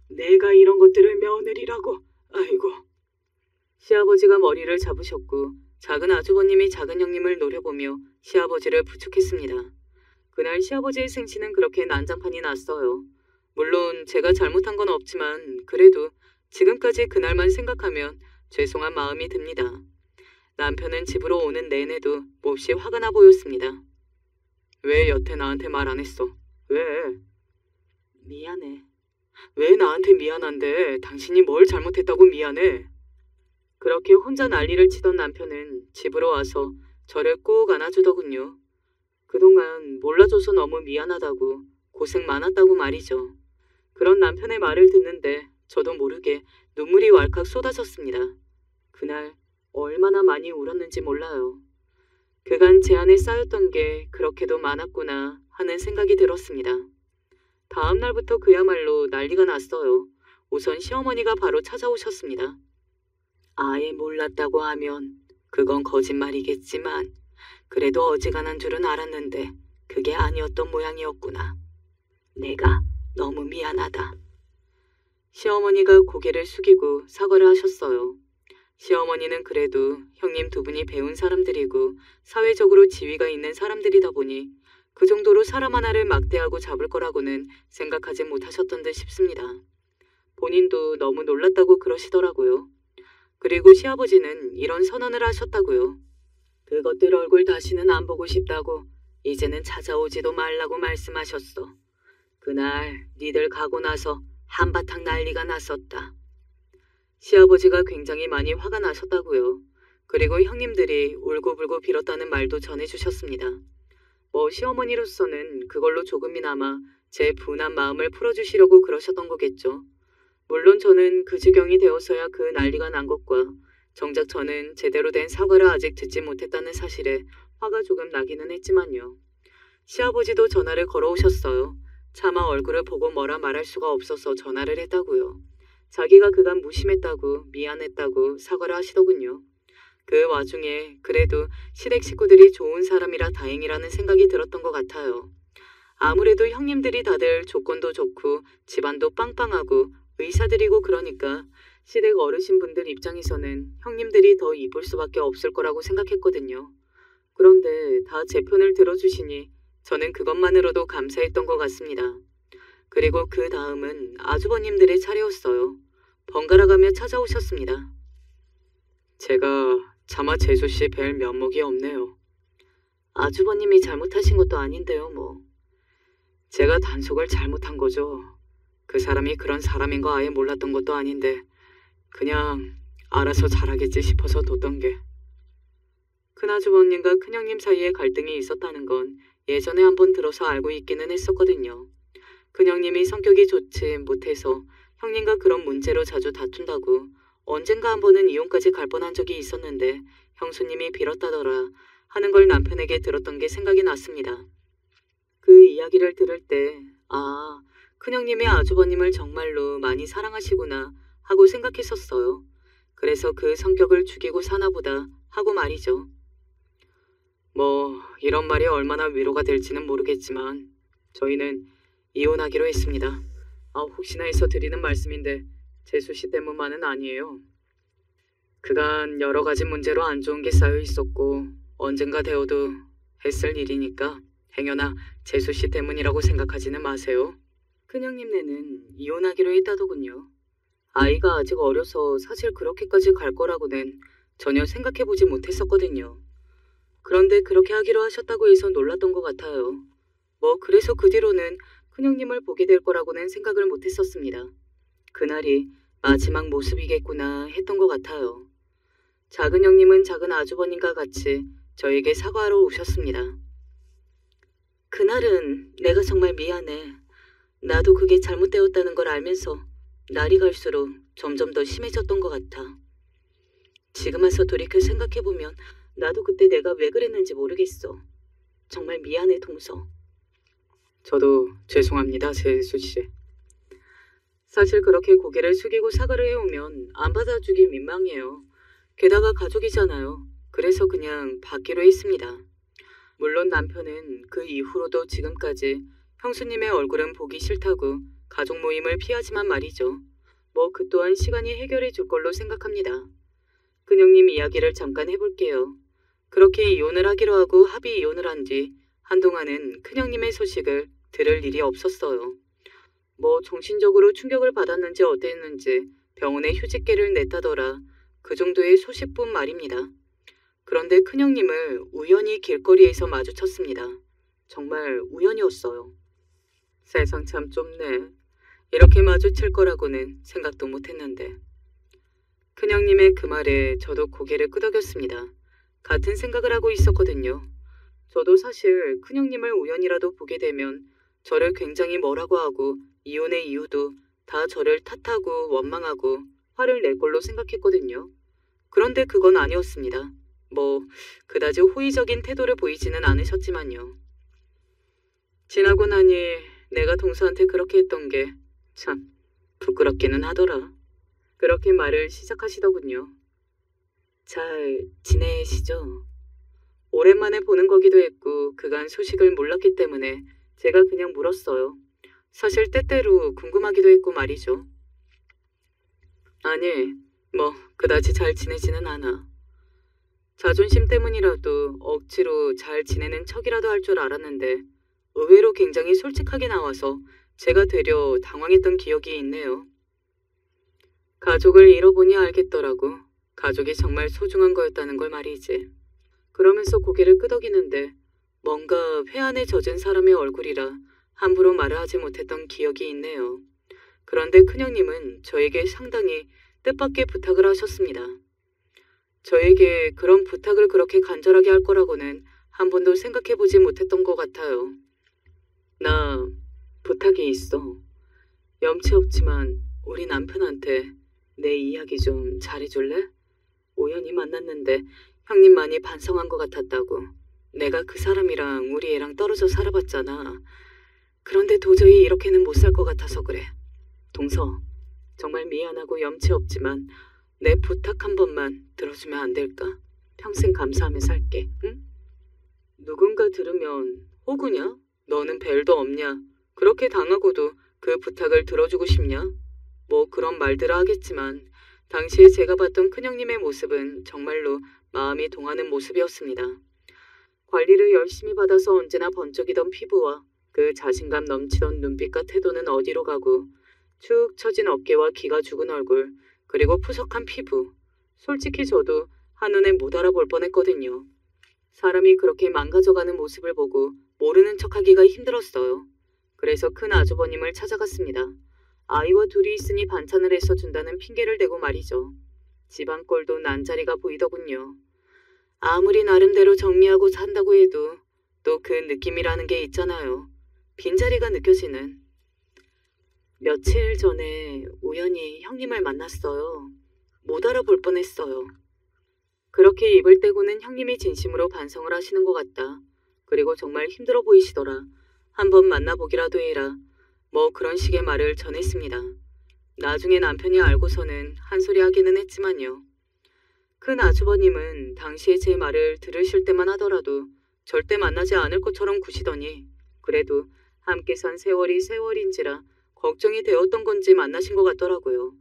내가 이런 것들을 며느리라고. 아이고. 시아버지가 머리를 잡으셨고 작은 아주버님이 작은 형님을 노려보며 시아버지를 부축했습니다. 그날 시아버지의 생신은 그렇게 난장판이 났어요. 물론 제가 잘못한 건 없지만 그래도 지금까지 그날만 생각하면 죄송한 마음이 듭니다. 남편은 집으로 오는 내내도 몹시 화가 나 보였습니다. 왜 여태 나한테 말 안 했어? 왜? 미안해. 왜 나한테 미안한데? 당신이 뭘 잘못했다고 미안해? 그렇게 혼자 난리를 치던 남편은 집으로 와서 저를 꼭 안아주더군요. 그동안 몰라줘서 너무 미안하다고 고생 많았다고 말이죠. 그런 남편의 말을 듣는데 저도 모르게 눈물이 왈칵 쏟아졌습니다. 그날 얼마나 많이 울었는지 몰라요. 그간 제 안에 쌓였던 게 그렇게도 많았구나 하는 생각이 들었습니다. 다음 날부터 그야말로 난리가 났어요. 우선 시어머니가 바로 찾아오셨습니다. 아예 몰랐다고 하면 그건 거짓말이겠지만 그래도 어지간한 줄은 알았는데 그게 아니었던 모양이었구나. 내가 너무 미안하다. 시어머니가 고개를 숙이고 사과를 하셨어요. 시어머니는 그래도 형님 두 분이 배운 사람들이고 사회적으로 지위가 있는 사람들이다 보니 그 정도로 사람 하나를 막대하고 잡을 거라고는 생각하지 못하셨던 듯 싶습니다. 본인도 너무 놀랐다고 그러시더라고요. 그리고 시아버지는 이런 선언을 하셨다고요. 그것들 얼굴 다시는 안 보고 싶다고 이제는 찾아오지도 말라고 말씀하셨어. 그날 니들 가고 나서 한바탕 난리가 났었다. 시아버지가 굉장히 많이 화가 나셨다고요. 그리고 형님들이 울고불고 빌었다는 말도 전해주셨습니다. 시어머니로서는 그걸로 조금이나마 제 분한 마음을 풀어주시려고 그러셨던 거겠죠. 물론 저는 그 지경이 되어서야 그 난리가 난 것과 정작 저는 제대로 된 사과를 아직 듣지 못했다는 사실에 화가 조금 나기는 했지만요. 시아버지도 전화를 걸어오셨어요. 차마 얼굴을 보고 뭐라 말할 수가 없어서 전화를 했다고요. 자기가 그간 무심했다고 미안했다고 사과를 하시더군요. 그 와중에 그래도 시댁 식구들이 좋은 사람이라 다행이라는 생각이 들었던 것 같아요. 아무래도 형님들이 다들 조건도 좋고 집안도 빵빵하고 의사들이고 그러니까 시댁 어르신분들 입장에서는 형님들이 더 이쁠 수밖에 없을 거라고 생각했거든요. 그런데 다 제 편을 들어주시니 저는 그것만으로도 감사했던 것 같습니다. 그리고 그 다음은 아주버님들의 차례였어요. 번갈아가며 찾아오셨습니다. 제가 차마 재수씨 뵐 면목이 없네요. 아주버님이 잘못하신 것도 아닌데요, 뭐. 제가 단속을 잘못한 거죠. 그 사람이 그런 사람인 거 아예 몰랐던 것도 아닌데 그냥 알아서 잘하겠지 싶어서 뒀던 게. 큰아주버님과 큰형님 사이에 갈등이 있었다는 건 예전에 한번 들어서 알고 있기는 했었거든요. 큰형님이 성격이 좋지 못해서 형님과 그런 문제로 자주 다툰다고 언젠가 한 번은 이혼까지 갈 뻔한 적이 있었는데 형수님이 빌었다더라 하는 걸 남편에게 들었던 게 생각이 났습니다. 그 이야기를 들을 때 큰형님이 아주버님을 정말로 많이 사랑하시구나 하고 생각했었어요. 그래서 그 성격을 죽이고 사나보다 하고 말이죠. 뭐 이런 말이 얼마나 위로가 될지는 모르겠지만 저희는 이혼하기로 했습니다. 혹시나 해서 드리는 말씀인데 재수씨 때문만은 아니에요. 그간 여러 가지 문제로 안 좋은 게 쌓여 있었고 언젠가 되어도 했을 일이니까 행여나 재수씨 때문이라고 생각하지는 마세요. 큰형님네는 이혼하기로 했다더군요. 아이가 아직 어려서 사실 그렇게까지 갈 거라고는 전혀 생각해보지 못했었거든요. 그런데 그렇게 하기로 하셨다고 해서 놀랐던 것 같아요. 뭐 그래서 그 뒤로는 큰형님을 보게 될 거라고는 생각을 못했었습니다. 그날이 마지막 모습이겠구나 했던 것 같아요. 작은 형님은 작은 아주버님과 같이 저에게 사과하러 오셨습니다. 그날은 내가 정말 미안해. 나도 그게 잘못되었다는 걸 알면서 날이 갈수록 점점 더 심해졌던 것 같아. 지금 와서 돌이켜 생각해보면 나도 그때 내가 왜 그랬는지 모르겠어. 정말 미안해, 동서. 저도 죄송합니다, 재수씨. 사실 그렇게 고개를 숙이고 사과를 해오면 안 받아주기 민망해요. 게다가 가족이잖아요. 그래서 그냥 받기로 했습니다. 물론 남편은 그 이후로도 지금까지 형수님의 얼굴은 보기 싫다고 가족 모임을 피하지만 말이죠. 뭐 그 또한 시간이 해결해 줄 걸로 생각합니다. 큰형님 이야기를 잠깐 해볼게요. 그렇게 이혼을 하기로 하고 합의 이혼을 한 뒤 한동안은 큰형님의 소식을 들을 일이 없었어요. 뭐 정신적으로 충격을 받았는지 어땠는지 병원에 휴직계를 냈다더라. 그 정도의 소식뿐 말입니다. 그런데 큰형님을 우연히 길거리에서 마주쳤습니다. 정말 우연이었어요. 세상 참 좁네. 이렇게 마주칠 거라고는 생각도 못했는데. 큰형님의 그 말에 저도 고개를 끄덕였습니다. 같은 생각을 하고 있었거든요. 저도 사실 큰형님을 우연이라도 보게 되면 저를 굉장히 뭐라고 하고 이혼의 이유도 다 저를 탓하고 원망하고 화를 낼 걸로 생각했거든요. 그런데 그건 아니었습니다. 뭐 그다지 호의적인 태도를 보이지는 않으셨지만요. 지나고 나니 내가 동서한테 그렇게 했던 게 참 부끄럽기는 하더라. 그렇게 말을 시작하시더군요. 잘 지내시죠? 오랜만에 보는 거기도 했고 그간 소식을 몰랐기 때문에 제가 그냥 물었어요. 사실 때때로 궁금하기도 했고 말이죠. 아니, 뭐 그다지 잘 지내지는 않아. 자존심 때문이라도 억지로 잘 지내는 척이라도 할 줄 알았는데 의외로 굉장히 솔직하게 나와서 제가 되려 당황했던 기억이 있네요. 가족을 잃어보니 알겠더라고. 가족이 정말 소중한 거였다는 걸 말이지. 그러면서 고개를 끄덕이는데 뭔가 회한에 젖은 사람의 얼굴이라 함부로 말을 하지 못했던 기억이 있네요. 그런데 큰형님은 저에게 상당히 뜻밖의 부탁을 하셨습니다. 저에게 그런 부탁을 그렇게 간절하게 할 거라고는 한 번도 생각해보지 못했던 것 같아요. 나 부탁이 있어. 염치 없지만 우리 남편한테 내 이야기 좀 잘해줄래? 우연히 만났는데 형님 많이 반성한 것 같았다고. 내가 그 사람이랑 우리 애랑 떨어져 살아봤잖아. 그런데 도저히 이렇게는 못 살 것 같아서 그래. 동서, 정말 미안하고 염치 없지만 내 부탁 한 번만 들어주면 안 될까? 평생 감사하며 살게, 응? 누군가 들으면 호구냐? 너는 벨도 없냐? 그렇게 당하고도 그 부탁을 들어주고 싶냐? 뭐 그런 말들을 하겠지만 당시에 제가 봤던 큰형님의 모습은 정말로 마음이 동하는 모습이었습니다. 관리를 열심히 받아서 언제나 번쩍이던 피부와 그 자신감 넘치던 눈빛과 태도는 어디로 가고 축 처진 어깨와 기가 죽은 얼굴 그리고 푸석한 피부. 솔직히 저도 한눈에 못 알아볼 뻔했거든요. 사람이 그렇게 망가져가는 모습을 보고 모르는 척하기가 힘들었어요. 그래서 큰 아주버님을 찾아갔습니다. 아이와 둘이 있으니 반찬을 해서 준다는 핑계를 대고 말이죠. 집안 꼴도 난자리가 보이더군요. 아무리 나름대로 정리하고 산다고 해도 또 그 느낌이라는 게 있잖아요. 빈자리가 느껴지는. 며칠 전에 우연히 형님을 만났어요. 못 알아볼 뻔했어요. 그렇게 입을 떼고는 형님이 진심으로 반성을 하시는 것 같다. 그리고 정말 힘들어 보이시더라. 한번 만나보기라도 해라. 뭐 그런 식의 말을 전했습니다. 나중에 남편이 알고서는 한 소리 하기는 했지만요. 큰 아주버님은 당시에 제 말을 들으실 때만 하더라도 절대 만나지 않을 것처럼 구시더니 그래도 함께 산 세월이 세월인지라 걱정이 되었던 건지 만나신 것 같더라고요.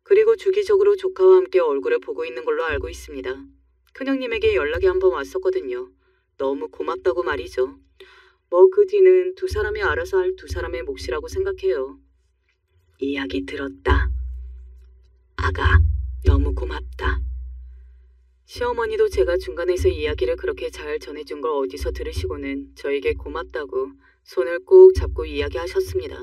그리고 주기적으로 조카와 함께 얼굴을 보고 있는 걸로 알고 있습니다. 큰형님에게 연락이 한번 왔었거든요. 너무 고맙다고 말이죠. 뭐 그 뒤는 두 사람이 알아서 할 두 사람의 몫이라고 생각해요. 이야기 들었다. 아가, 너무 고맙다. 시어머니도 제가 중간에서 이야기를 그렇게 잘 전해준 걸 어디서 들으시고는 저에게 고맙다고 손을 꼭 잡고 이야기하셨습니다.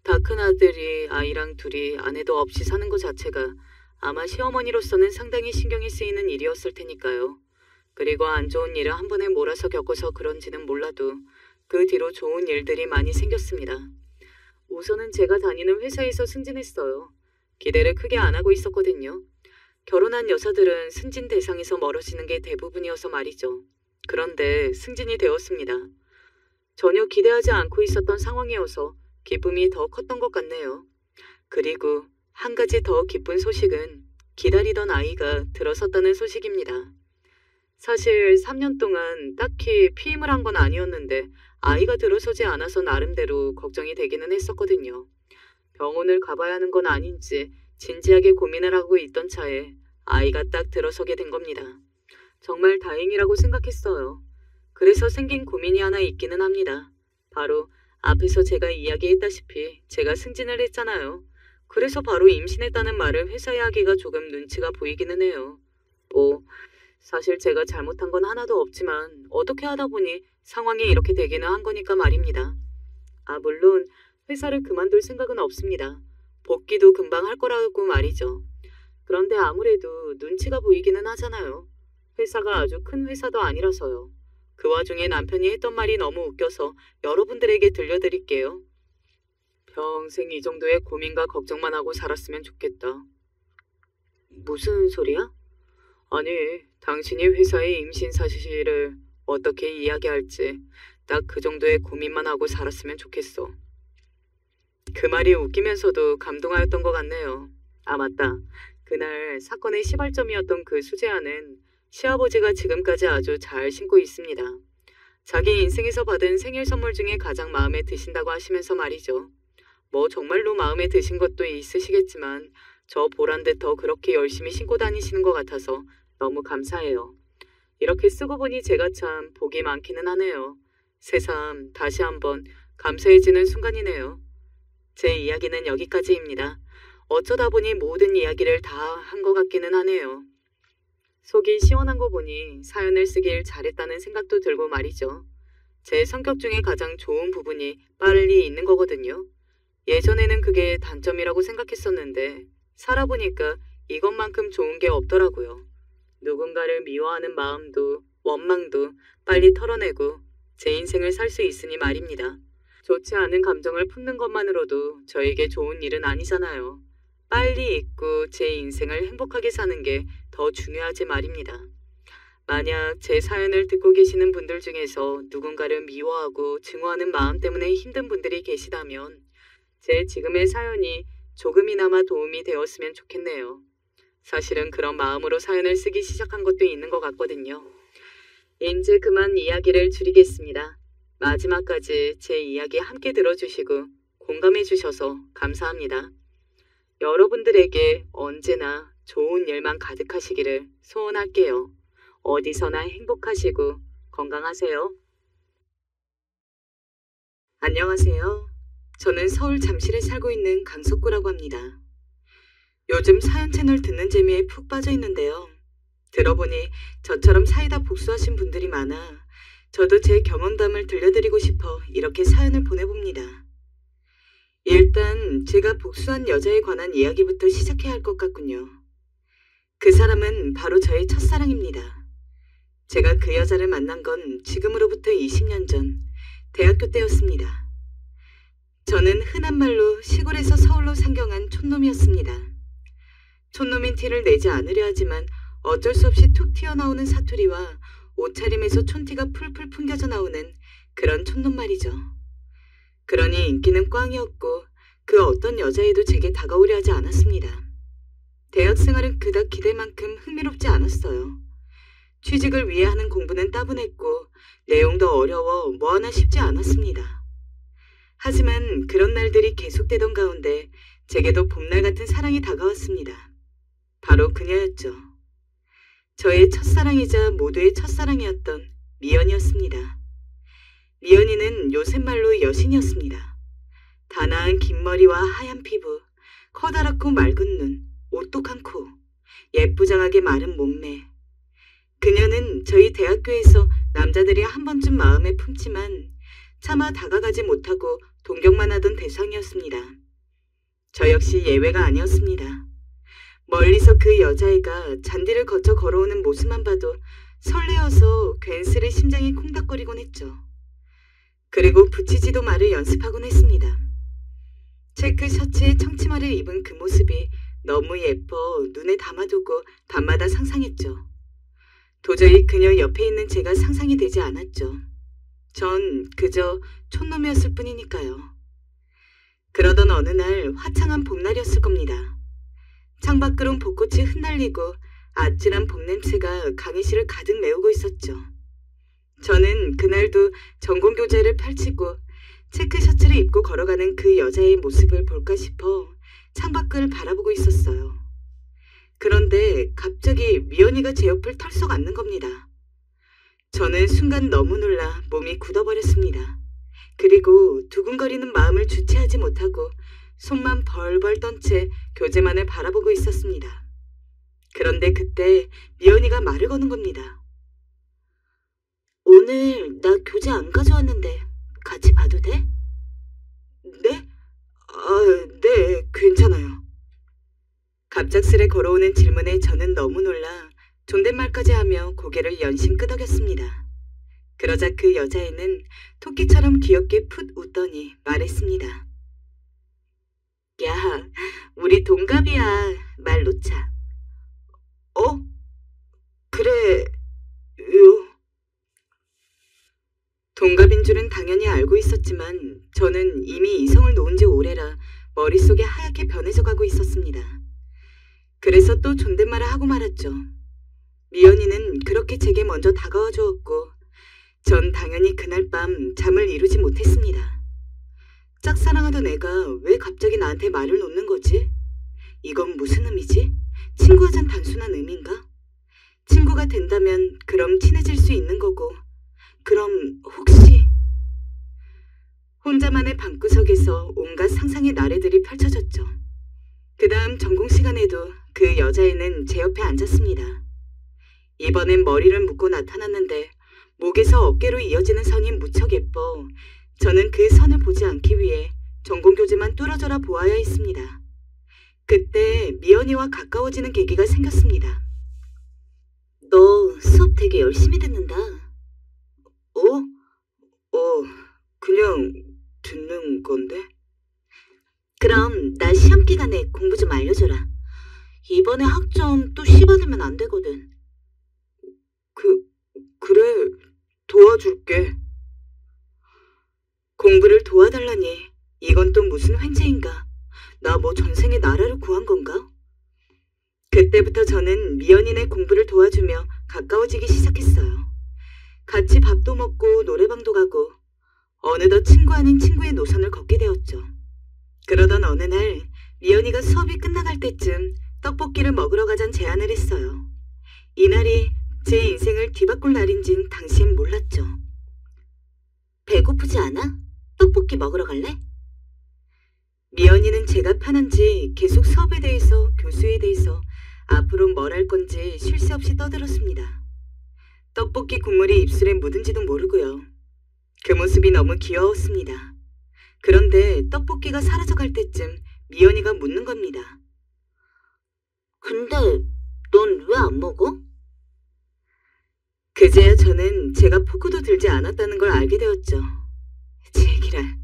다 큰 아들이 아이랑 둘이 아내도 없이 사는 것 자체가 아마 시어머니로서는 상당히 신경이 쓰이는 일이었을 테니까요. 그리고 안 좋은 일을 한 번에 몰아서 겪어서 그런지는 몰라도 그 뒤로 좋은 일들이 많이 생겼습니다. 우선은 제가 다니는 회사에서 승진했어요. 기대를 크게 안 하고 있었거든요. 결혼한 여자들은 승진 대상에서 멀어지는 게 대부분이어서 말이죠. 그런데 승진이 되었습니다. 전혀 기대하지 않고 있었던 상황이어서 기쁨이 더 컸던 것 같네요. 그리고 한 가지 더 기쁜 소식은 기다리던 아이가 들어섰다는 소식입니다. 사실 3년 동안 딱히 피임을 한 건 아니었는데 아이가 들어서지 않아서 나름대로 걱정이 되기는 했었거든요. 병원을 가봐야 하는 건 아닌지 진지하게 고민을 하고 있던 차에 아이가 딱 들어서게 된 겁니다. 정말 다행이라고 생각했어요. 그래서 생긴 고민이 하나 있기는 합니다. 바로 앞에서 제가 이야기했다시피 제가 승진을 했잖아요. 그래서 바로 임신했다는 말을 회사에 하기가 조금 눈치가 보이기는 해요. 뭐 사실 제가 잘못한 건 하나도 없지만 어떻게 하다 보니 상황이 이렇게 되기는 한 거니까 말입니다. 물론 회사를 그만둘 생각은 없습니다. 복귀도 금방 할 거라고 말이죠. 그런데 아무래도 눈치가 보이기는 하잖아요. 회사가 아주 큰 회사도 아니라서요. 그 와중에 남편이 했던 말이 너무 웃겨서 여러분들에게 들려드릴게요. 평생 이 정도의 고민과 걱정만 하고 살았으면 좋겠다. 무슨 소리야? 아니, 당신이 회사의 임신 사실을 어떻게 이야기할지 딱 그 정도의 고민만 하고 살았으면 좋겠어. 그 말이 웃기면서도 감동하였던 것 같네요. 맞다. 그날 사건의 시발점이었던 그 수제화는 시아버지가 지금까지 아주 잘 신고 있습니다. 자기 인생에서 받은 생일 선물 중에 가장 마음에 드신다고 하시면서 말이죠. 뭐 정말로 마음에 드신 것도 있으시겠지만 저 보란 듯 더 그렇게 열심히 신고 다니시는 것 같아서 너무 감사해요. 이렇게 쓰고 보니 제가 참 복이 많기는 하네요. 새삼 다시 한번 감사해지는 순간이네요. 제 이야기는 여기까지입니다. 어쩌다 보니 모든 이야기를 다 한 것 같기는 하네요. 속이 시원한 거 보니 사연을 쓰길 잘했다는 생각도 들고 말이죠. 제 성격 중에 가장 좋은 부분이 빨리 있는 거거든요. 예전에는 그게 단점이라고 생각했었는데 살아보니까 이것만큼 좋은 게 없더라고요. 누군가를 미워하는 마음도 원망도 빨리 털어내고 제 인생을 살 수 있으니 말입니다. 좋지 않은 감정을 품는 것만으로도 저에게 좋은 일은 아니잖아요. 빨리 잊고 제 인생을 행복하게 사는 게 더 중요하지 말입니다. 만약 제 사연을 듣고 계시는 분들 중에서 누군가를 미워하고 증오하는 마음 때문에 힘든 분들이 계시다면 제 지금의 사연이 조금이나마 도움이 되었으면 좋겠네요. 사실은 그런 마음으로 사연을 쓰기 시작한 것도 있는 것 같거든요. 이제 그만 이야기를 줄이겠습니다. 마지막까지 제 이야기 함께 들어주시고 공감해 주셔서 감사합니다. 여러분들에게 언제나 좋은 일만 가득하시기를 소원할게요. 어디서나 행복하시고 건강하세요. 안녕하세요. 저는 서울 잠실에 살고 있는 강석구라고 합니다. 요즘 사연 채널 듣는 재미에 푹 빠져 있는데요. 들어보니 저처럼 사이다 복수하신 분들이 많아 저도 제 경험담을 들려드리고 싶어 이렇게 사연을 보내봅니다. 일단 제가 복수한 여자에 관한 이야기부터 시작해야 할 것 같군요. 그 사람은 바로 저의 첫사랑입니다. 제가 그 여자를 만난 건 지금으로부터 20년 전 대학교 때였습니다. 저는 흔한 말로 시골에서 서울로 상경한 촌놈이었습니다. 촌놈인 티를 내지 않으려 하지만 어쩔 수 없이 툭 튀어나오는 사투리와 옷차림에서 촌티가 풀풀 풍겨져 나오는 그런 촌놈 말이죠. 그러니 인기는 꽝이었고 그 어떤 여자애도 제게 다가오려 하지 않았습니다. 대학 생활은 그닥 기댈 만큼 흥미롭지 않았어요. 취직을 위해 하는 공부는 따분했고 내용도 어려워 뭐 하나 쉽지 않았습니다. 하지만 그런 날들이 계속되던 가운데 제게도 봄날 같은 사랑이 다가왔습니다. 바로 그녀였죠. 저의 첫사랑이자 모두의 첫사랑이었던 미연이었습니다. 미연이는 요새 말로 여신이었습니다. 단아한 긴 머리와 하얀 피부, 커다랗고 맑은 눈, 오똑한 코, 예쁘장하게 마른 몸매. 그녀는 저희 대학교에서 남자들이 한 번쯤 마음에 품지만 차마 다가가지 못하고 동경만 하던 대상이었습니다. 저 역시 예외가 아니었습니다. 멀리서 그 여자애가 잔디를 거쳐 걸어오는 모습만 봐도 설레어서 괜스레 심장이 콩닥거리곤 했죠. 그리고 붙이지도 말을 연습하곤 했습니다. 체크 셔츠에 청치마를 입은 그 모습이 너무 예뻐 눈에 담아두고 밤마다 상상했죠. 도저히 그녀 옆에 있는 제가 상상이 되지 않았죠. 전 그저 촌놈이었을 뿐이니까요. 그러던 어느 날 화창한 봄날이었을 겁니다. 창밖으론 벚꽃이 흩날리고 아찔한 봄냄새가 강의실을 가득 메우고 있었죠. 저는 그날도 전공교재를 펼치고 체크 셔츠를 입고 걸어가는 그 여자의 모습을 볼까 싶어 창밖을 바라보고 있었어요. 그런데 갑자기 미연이가 제 옆을 털썩 앉는 겁니다. 저는 순간 너무 놀라 몸이 굳어버렸습니다. 그리고 두근거리는 마음을 주체하지 못하고 손만 벌벌 떤 채 교재만을 바라보고 있었습니다. 그런데 그때 미연이가 말을 거는 겁니다. 오늘 나 교재 안 가져왔는데 같이 봐도 돼? 네? 네, 괜찮아요. 갑작스레 걸어오는 질문에 저는 너무 놀라 존댓말까지 하며 고개를 연신 끄덕였습니다. 그러자 그 여자애는 토끼처럼 귀엽게 풋 웃더니 말했습니다. 야, 우리 동갑이야. 말 놓자. 어? 그래요. 동갑인 줄은 당연히 알고 있었지만 저는 이미 이성을 놓은 지 오래라 머릿속에 하얗게 변해져 가고 있었습니다. 그래서 또 존댓말을 하고 말았죠. 미연이는 그렇게 제게 먼저 다가와 주었고 전 당연히 그날 밤 잠을 이루지 못했습니다. 짝사랑하던 애가 왜 갑자기 나한테 말을 놓는 거지? 이건 무슨 의미지? 친구하잔 단순한 의미인가? 친구가 된다면 그럼 친해질 수 있는 거고 그럼 혹시... 혼자만의 방구석에서 온갖 상상의 나래들이 펼쳐졌죠. 그 다음 전공 시간에도 그 여자애는 제 옆에 앉았습니다. 이번엔 머리를 묶고 나타났는데 목에서 어깨로 이어지는 선이 무척 예뻐 저는 그 선을 보지 않기 위해 전공 교재만 뚫어져라 보아야 했습니다. 그때 미연이와 가까워지는 계기가 생겼습니다. 너 수업 되게 열심히 듣는다. 그냥 듣는 건데? 그럼 나 시험 기간에 공부 좀 알려줘라. 이번에 학점 또 씨 받으면 안 되거든. 그래, 도와줄게. 공부를 도와달라니, 이건 또 무슨 횡재인가? 나 뭐 전생에 나라를 구한 건가? 그때부터 저는 미연이네 공부를 도와주며 가까워지기 시작했어요. 같이 밥도 먹고 노래방도 가고 어느덧 친구 아닌 친구의 노선을 걷게 되었죠. 그러던 어느 날 미연이가 수업이 끝나갈 때쯤 떡볶이를 먹으러 가잔 제안을 했어요. 이날이 제 인생을 뒤바꿀 날인진 당시엔 몰랐죠. 배고프지 않아? 떡볶이 먹으러 갈래? 미연이는 제가 편한지 계속 수업에 대해서, 교수에 대해서 앞으로 뭘 할 건지 쉴 새 없이 떠들었습니다. 떡볶이 국물이 입술에 묻은지도 모르고요. 그 모습이 너무 귀여웠습니다. 그런데 떡볶이가 사라져갈 때쯤 미연이가 묻는 겁니다. 근데 넌 왜 안 먹어? 그제야 저는 제가 포크도 들지 않았다는 걸 알게 되었죠. 제기랄.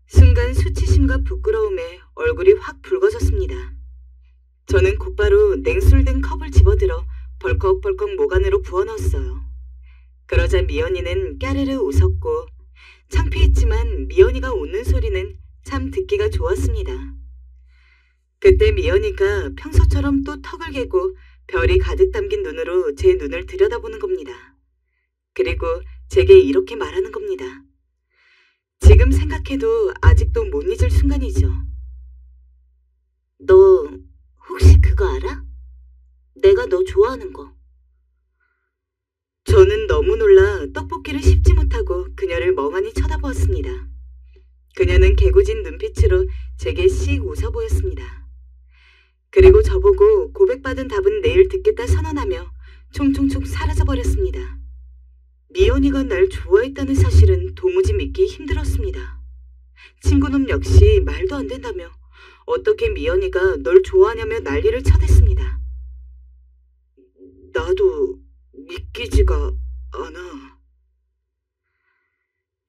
순간 수치심과 부끄러움에 얼굴이 확 붉어졌습니다. 저는 곧바로 냉수를 든 컵을 집어들어 벌컥벌컥 목 안으로 부어넣었어요. 그러자 미연이는 까르르 웃었고 창피했지만 미연이가 웃는 소리는 참 듣기가 좋았습니다. 그때 미연이가 평소처럼 또 턱을 개고 별이 가득 담긴 눈으로 제 눈을 들여다보는 겁니다. 그리고 제게 이렇게 말하는 겁니다. 지금 생각해도 아직도 못 잊을 순간이죠. 너 혹시 그거 알아? 내가 너 좋아하는 거. 저는 너무 놀라 떡볶이를 씹지 못하고 그녀를 멍하니 쳐다보았습니다. 그녀는 개구진 눈빛으로 제게 씩 웃어 보였습니다. 그리고 저보고 고백받은 답은 내일 듣겠다 선언하며 총총총 사라져버렸습니다. 미연이가 날 좋아했다는 사실은 도무지 믿기 힘들었습니다. 친구놈 역시 말도 안 된다며 어떻게 미연이가 널 좋아하냐며 난리를 쳐댔습니다. 나도 믿기지가 않아.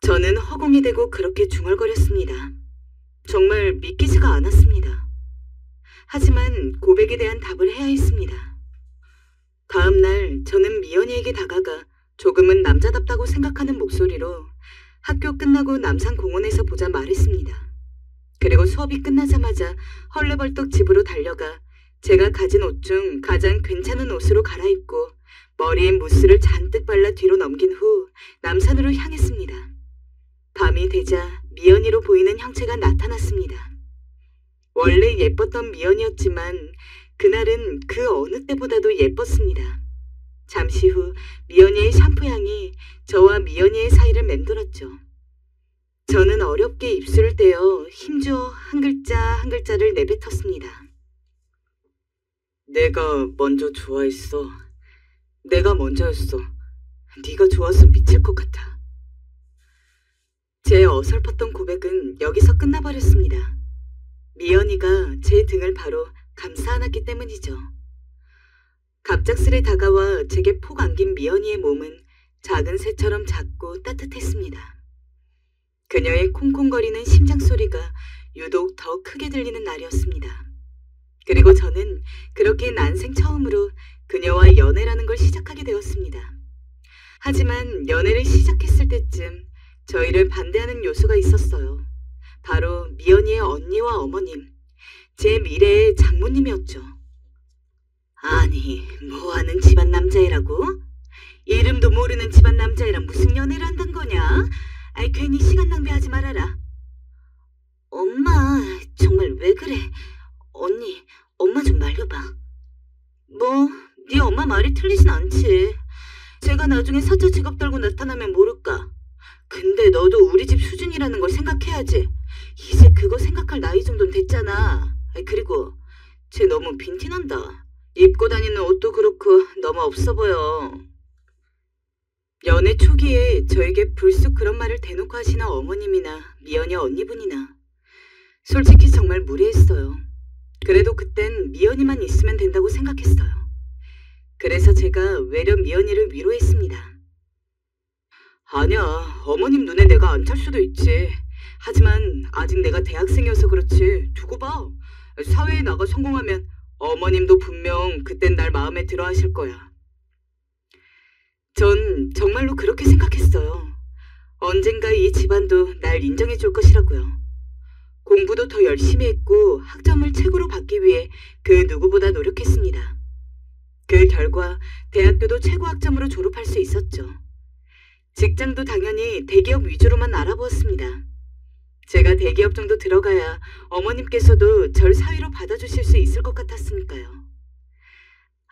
저는 허공이 되고 그렇게 중얼거렸습니다. 정말 믿기지가 않았습니다. 하지만 고백에 대한 답을 해야 했습니다. 다음 날 저는 미연이에게 다가가 조금은 남자답다고 생각하는 목소리로 학교 끝나고 남산공원에서 보자 말했습니다. 그리고 수업이 끝나자마자 헐레벌떡 집으로 달려가 제가 가진 옷 중 가장 괜찮은 옷으로 갈아입고 머리에 무스를 잔뜩 발라 뒤로 넘긴 후 남산으로 향했습니다. 밤이 되자 미연이로 보이는 형체가 나타났습니다. 원래 예뻤던 미연이었지만 그날은 그 어느 때보다도 예뻤습니다. 잠시 후 미연이의 샴푸 향이 저와 미연이의 사이를 맴돌았죠. 저는 어렵게 입술을 떼어 힘주어 한 글자 한 글자를 내뱉었습니다. 내가 먼저 좋아했어. 내가 먼저였어. 네가 좋아서 미칠 것 같아. 제 어설펐던 고백은 여기서 끝나버렸습니다. 미연이가 제 등을 바로 감싸 안았기 때문이죠. 갑작스레 다가와 제게 폭 안긴 미연이의 몸은 작은 새처럼 작고 따뜻했습니다. 그녀의 콩콩거리는 심장 소리가 유독 더 크게 들리는 날이었습니다. 그리고 저는 그렇게 난생 처음으로 그녀와 연애라는 걸 시작하게 되었습니다. 하지만 연애를 시작했을 때쯤 저희를 반대하는 요소가 있었어요. 바로 미연이의 언니와 어머님, 제 미래의 장모님이었죠. 아니, 뭐하는 집안 남자애라고? 이름도 모르는 집안 남자애랑 무슨 연애를 한단 거냐? 아이, 괜히 시간 낭비하지 말아라. 엄마, 정말 왜 그래? 언니, 엄마 좀 말려봐. 뭐, 네 엄마 말이 틀리진 않지. 제가 나중에 사자 직업 달고 나타나면 모를까. 근데 너도 우리 집 수준이라는 걸 생각해야지. 이제 그거 생각할 나이 정도는 됐잖아. 그리고 쟤 너무 빈티난다. 입고 다니는 옷도 그렇고 너무 없어 보여. 연애 초기에 저에게 불쑥 그런 말을 대놓고 하시는 어머님이나 미연이 언니분이나 솔직히 정말 무례했어요. 그래도 그땐 미연이만 있으면 된다고 생각했어요. 그래서 제가 외려 미연이를 위로했습니다. 아니야, 어머님 눈에 내가 안 찰 수도 있지. 하지만 아직 내가 대학생이어서 그렇지. 두고 봐. 사회에 나가 성공하면 어머님도 분명 그땐 날 마음에 들어 하실 거야. 전 정말로 그렇게 생각했어요. 언젠가 이 집안도 날 인정해 줄 것이라고요. 공부도 더 열심히 했고 학점을 최고로 받기 위해 그 누구보다 노력했습니다. 그 결과 대학교도 최고 학점으로 졸업할 수 있었죠. 직장도 당연히 대기업 위주로만 알아보았습니다. 제가 대기업 정도 들어가야 어머님께서도 절 사위로 받아주실 수 있을 것 같았으니까요.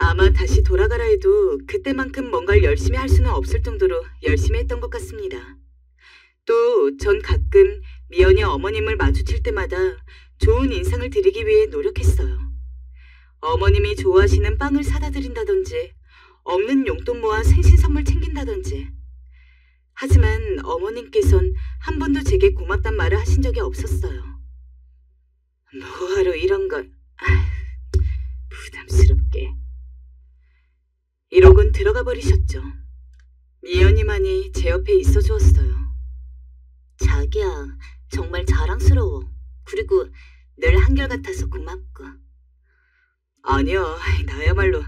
아마 다시 돌아가라 해도 그때만큼 뭔가를 열심히 할 수는 없을 정도로 열심히 했던 것 같습니다. 또 전 가끔 미연이 어머님을 마주칠 때마다 좋은 인상을 드리기 위해 노력했어요. 어머님이 좋아하시는 빵을 사다 드린다든지 없는 용돈 모아 생신 선물 챙긴다든지. 하지만 어머님께선 한 번도 제게 고맙단 말을 하신 적이 없었어요. 뭐하러 이런 걸... 부담스럽게... 이러곤 들어가 버리셨죠. 미연이만이 제 옆에 있어 주었어요. 자기야, 정말 자랑스러워. 그리고 늘 한결같아서 고맙고. 아니야, 나야말로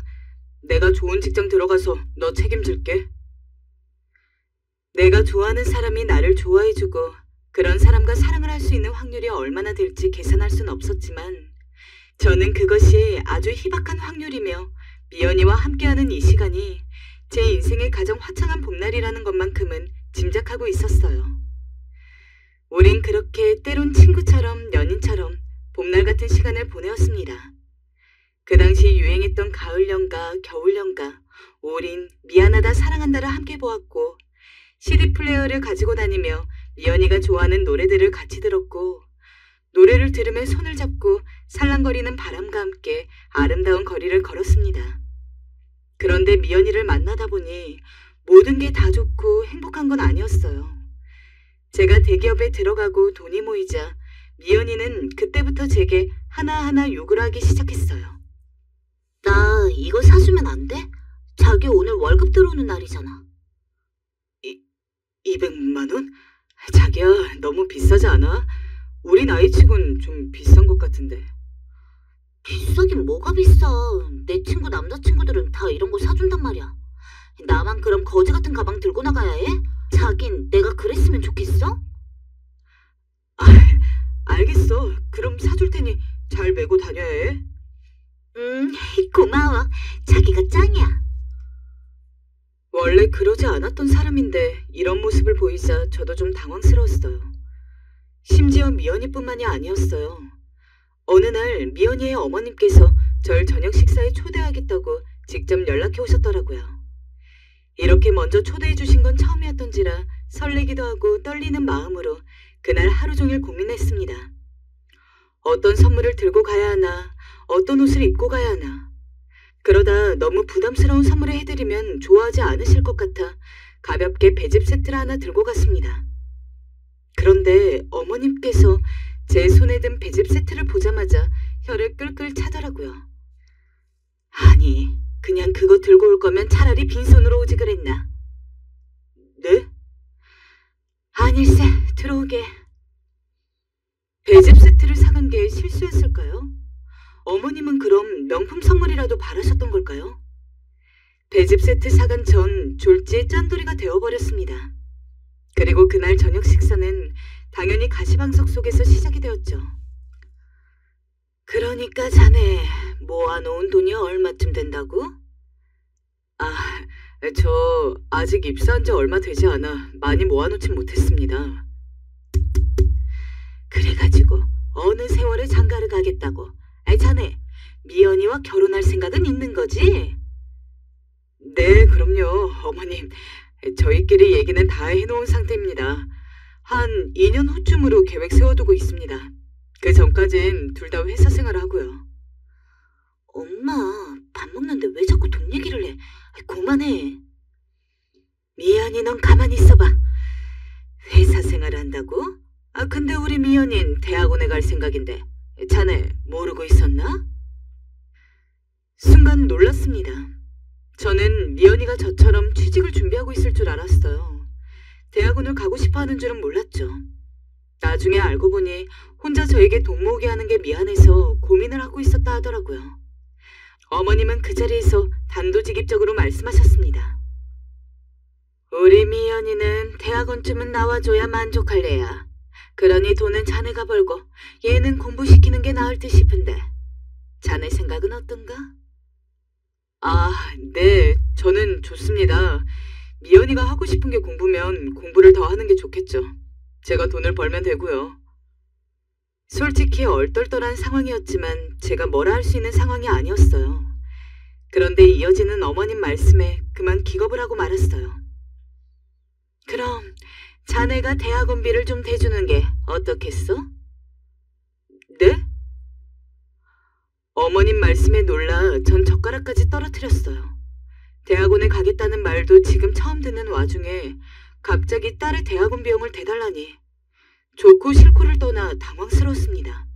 내가 좋은 직장 들어가서 너 책임질게. 내가 좋아하는 사람이 나를 좋아해주고 그런 사람과 사랑을 할 수 있는 확률이 얼마나 될지 계산할 순 없었지만 저는 그것이 아주 희박한 확률이며 미연이와 함께하는 이 시간이 제 인생의 가장 화창한 봄날이라는 것만큼은 짐작하고 있었어요. 우린 그렇게 때론 친구처럼 연인처럼 봄날 같은 시간을 보내었습니다. 그 당시 유행했던 가을연가, 겨울연가, 올인, 미안하다, 사랑한다를 함께 보았고 CD 플레이어를 가지고 다니며 미연이가 좋아하는 노래들을 같이 들었고 노래를 들으며 손을 잡고 살랑거리는 바람과 함께 아름다운 거리를 걸었습니다. 그런데 미연이를 만나다 보니 모든 게 다 좋고 행복한 건 아니었어요. 제가 대기업에 들어가고 돈이 모이자 미연이는 그때부터 제게 하나하나 요구를 하기 시작했어요. 나 이거 사주면 안 돼? 자기 오늘 월급 들어오는 날이잖아. 200만 원? 자기야, 너무 비싸지 않아? 우리 나이치곤 좀 비싼 것 같은데. 비싸긴 뭐가 비싸. 내 친구 남자친구들은 다 이런 거 사준단 말이야. 나만 그럼 거지 같은 가방 들고 나가야 해? 자긴 내가 그랬으면 좋겠어? 알겠어. 그럼 사줄 테니 잘 메고 다녀야 해. 고마워. 자기가 짱이야. 원래 그러지 않았던 사람인데 이런 모습을 보이자 저도 좀 당황스러웠어요. 심지어 미연이뿐만이 아니었어요. 어느 날 미연이의 어머님께서 절 저녁 식사에 초대하겠다고 직접 연락해 오셨더라고요. 이렇게 먼저 초대해 주신 건 처음이었던지라 설레기도 하고 떨리는 마음으로 그날 하루 종일 고민했습니다. 어떤 선물을 들고 가야 하나, 어떤 옷을 입고 가야 하나. 그러다 너무 부담스러운 선물을 해드리면 좋아하지 않으실 것 같아 가볍게 배즙 세트를 하나 들고 갔습니다. 그런데 어머님께서 제 손에 든 배즙 세트를 보자마자 혀를 끌끌 차더라고요. 아니, 그냥 그거 들고 올 거면 차라리 빈손으로 오지 그랬나. 네? 아닐세, 들어오게. 배즙 세트를 사간 게 실수였을까요? 어머님은 그럼 명품 선물이라도 바라셨던 걸까요? 배즙 세트 사간 전 졸지의 짠돌이가 되어버렸습니다. 그리고 그날 저녁 식사는 당연히 가시방석 속에서 시작이 되었죠. 그러니까 자네 모아놓은 돈이 얼마쯤 된다고? 저 아직 입사한 지 얼마 되지 않아 많이 모아놓진 못했습니다. 그래가지고 어느 세월에 장가를 가겠다고. 자네 미연이와 결혼할 생각은 있는 거지? 네, 그럼요, 어머님. 저희끼리 얘기는 다 해놓은 상태입니다. 한 2년 후쯤으로 계획 세워두고 있습니다. 그 전까진 둘 다 회사 생활을 하고요. 엄마, 밥 먹는데 왜 자꾸 돈 얘기를 해? 그만해. 미연이, 넌 가만히 있어봐. 회사 생활을 한다고? 근데 우리 미연이는 대학원에 갈 생각인데 자네 모르고 있었나? 순간 놀랐습니다. 저는 미연이가 저처럼 취직을 준비하고 있을 줄 알았어요. 대학원을 가고 싶어 하는 줄은 몰랐죠. 나중에 알고 보니 혼자 저에게 돈 모으게 하는 게 미안해서 고민을 하고 있었다 하더라고요. 어머님은 그 자리에서 단도직입적으로 말씀하셨습니다. 우리 미연이는 대학원쯤은 나와줘야 만족할 애야. 그러니 돈은 자네가 벌고 얘는 공부시키는 게 나을 듯 싶은데 자네 생각은 어떤가? 아, 네, 저는 좋습니다. 미연이가 하고 싶은 게 공부면 공부를 더 하는 게 좋겠죠. 제가 돈을 벌면 되고요. 솔직히 얼떨떨한 상황이었지만 제가 뭐라 할 수 있는 상황이 아니었어요. 그런데 이어지는 어머님 말씀에 그만 기겁을 하고 말았어요. 그럼 자네가 대학원비를 좀 대주는 게 어떻겠어? 네? 어머님 말씀에 놀라 전 젓가락까지 떨어뜨렸어요. 대학원에 가겠다는 말도 지금 처음 듣는 와중에 갑자기 딸의 대학원 비용을 대달라니 좋고 싫고를 떠나 당황스러웠습니다.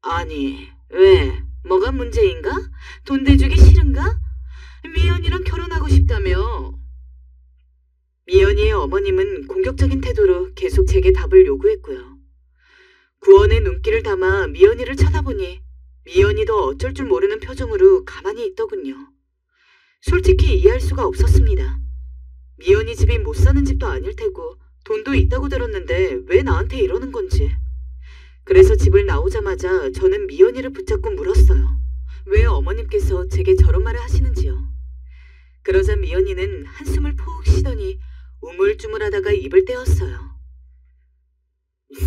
아니, 왜? 뭐가 문제인가? 돈 대주기 싫은가? 미연이랑 결혼하고 싶다며. 미연이의 어머님은 공격적인 태도로 계속 제게 답을 요구했고요. 구원의 눈길을 담아 미연이를 쳐다보니 미연이도 어쩔 줄 모르는 표정으로 가만히 있더군요. 솔직히 이해할 수가 없었습니다. 미연이 집이 못 사는 집도 아닐 테고 돈도 있다고 들었는데 왜 나한테 이러는 건지. 그래서 집을 나오자마자 저는 미연이를 붙잡고 물었어요. 왜 어머님께서 제게 저런 말을 하시는지요. 그러자 미연이는 한숨을 푹 쉬더니 우물쭈물하다가 입을 떼었어요.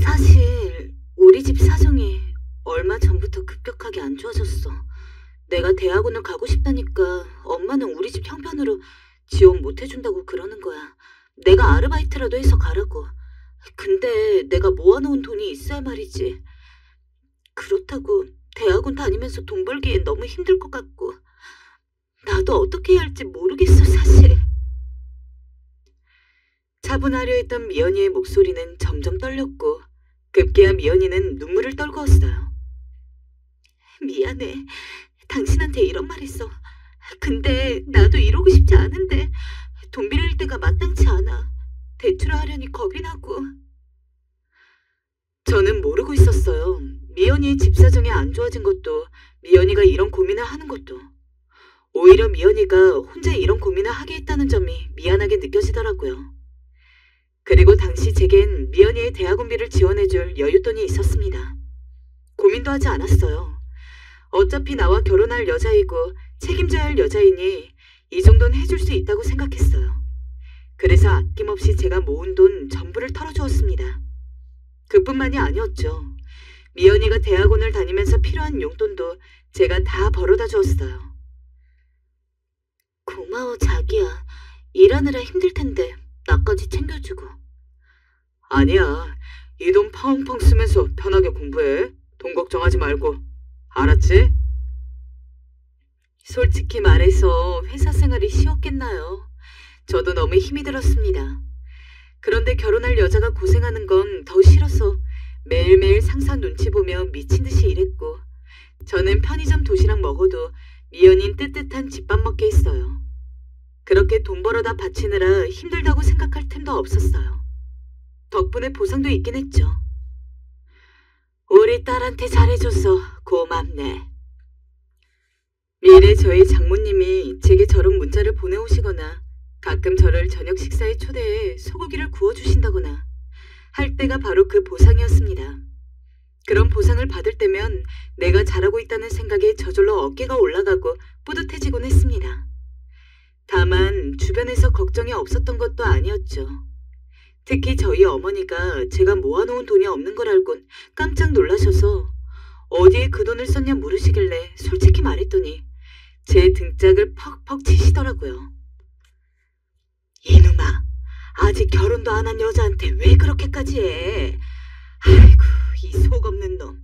사실 우리 집 사정이 얼마 전부터 급격하게 안 좋아졌어. 내가 대학원을 가고 싶다니까 엄마는 우리 집 형편으로 지원 못 해준다고 그러는 거야. 내가 아르바이트라도 해서 가라고. 근데 내가 모아놓은 돈이 있어야 말이지. 그렇다고 대학원 다니면서 돈 벌기엔 너무 힘들 것 같고 나도 어떻게 해야 할지 모르겠어 사실. 차분하려 했던 미연이의 목소리는 점점 떨렸고 급기야 미연이는 눈물을 떨구었어요. 미안해. 당신한테 이런 말 했어. 근데 나도 이러고 싶지 않은데 돈 빌릴 때가 마땅치 않아. 대출을 하려니 겁이 나고. 저는 모르고 있었어요. 미연이의 집 사정이 안 좋아진 것도 미연이가 이런 고민을 하는 것도. 오히려 미연이가 혼자 이런 고민을 하게 했다는 점이 미안하게 느껴지더라고요. 그리고 당시 제겐 미연이의 대학원비를 지원해줄 여윳돈이 있었습니다. 고민도 하지 않았어요. 어차피 나와 결혼할 여자이고 책임져야 할 여자이니 이 정도는 해줄 수 있다고 생각했어요. 그래서 아낌없이 제가 모은 돈 전부를 털어주었습니다. 그뿐만이 아니었죠. 미연이가 대학원을 다니면서 필요한 용돈도 제가 다 벌어다 주었어요. 고마워 자기야. 일하느라 힘들 텐데 나까지 챙겨주고. 아니야. 이 돈 펑펑 쓰면서 편하게 공부해. 돈 걱정하지 말고. 알았지? 솔직히 말해서 회사 생활이 쉬웠겠나요? 저도 너무 힘이 들었습니다. 그런데 결혼할 여자가 고생하는 건 더 싫어서 매일매일 상사 눈치 보며 미친 듯이 일했고 저는 편의점 도시락 먹어도 미연인 뜨뜻한 집밥 먹게 했어요. 그렇게 돈 벌어다 바치느라 힘들다고 생각할 틈도 없었어요. 덕분에 보상도 있긴 했죠. 우리 딸한테 잘해줘서 고맙네. 미래 저희 장모님이 제게 저런 문자를 보내오시거나 가끔 저를 저녁 식사에 초대해 소고기를 구워주신다거나 할 때가 바로 그 보상이었습니다. 그런 보상을 받을 때면 내가 잘하고 있다는 생각에 저절로 어깨가 올라가고 뿌듯해지곤 했습니다. 다만 주변에서 걱정이 없었던 것도 아니었죠. 특히 저희 어머니가 제가 모아놓은 돈이 없는 걸 알곤 깜짝 놀라셔서 어디에 그 돈을 썼냐 물으시길래 솔직히 말했더니 제 등짝을 퍽퍽 치시더라고요. 이놈아, 아직 결혼도 안 한 여자한테 왜 그렇게까지 해? 아이고, 이 속 없는 놈.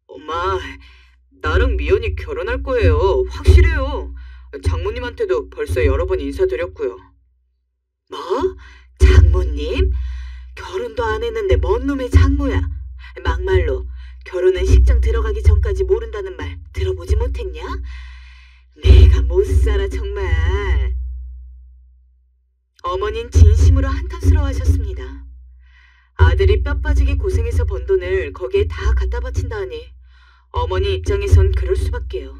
엄마, 나랑 미연이 결혼할 거예요. 확실해요. 장모님한테도 벌써 여러 번 인사드렸고요. 뭐? 장모님? 결혼도 안 했는데 뭔 놈의 장모야? 막말로 결혼은 식장 들어가기 전까지 모른다는 말 들어보지 못했냐? 내가 못 살아 정말. 어머닌 진심으로 한탄스러워하셨습니다. 아들이 뼈 빠지게 고생해서 번 돈을 거기에 다 갖다 바친다 하니 어머니 입장에선 그럴 수밖에요.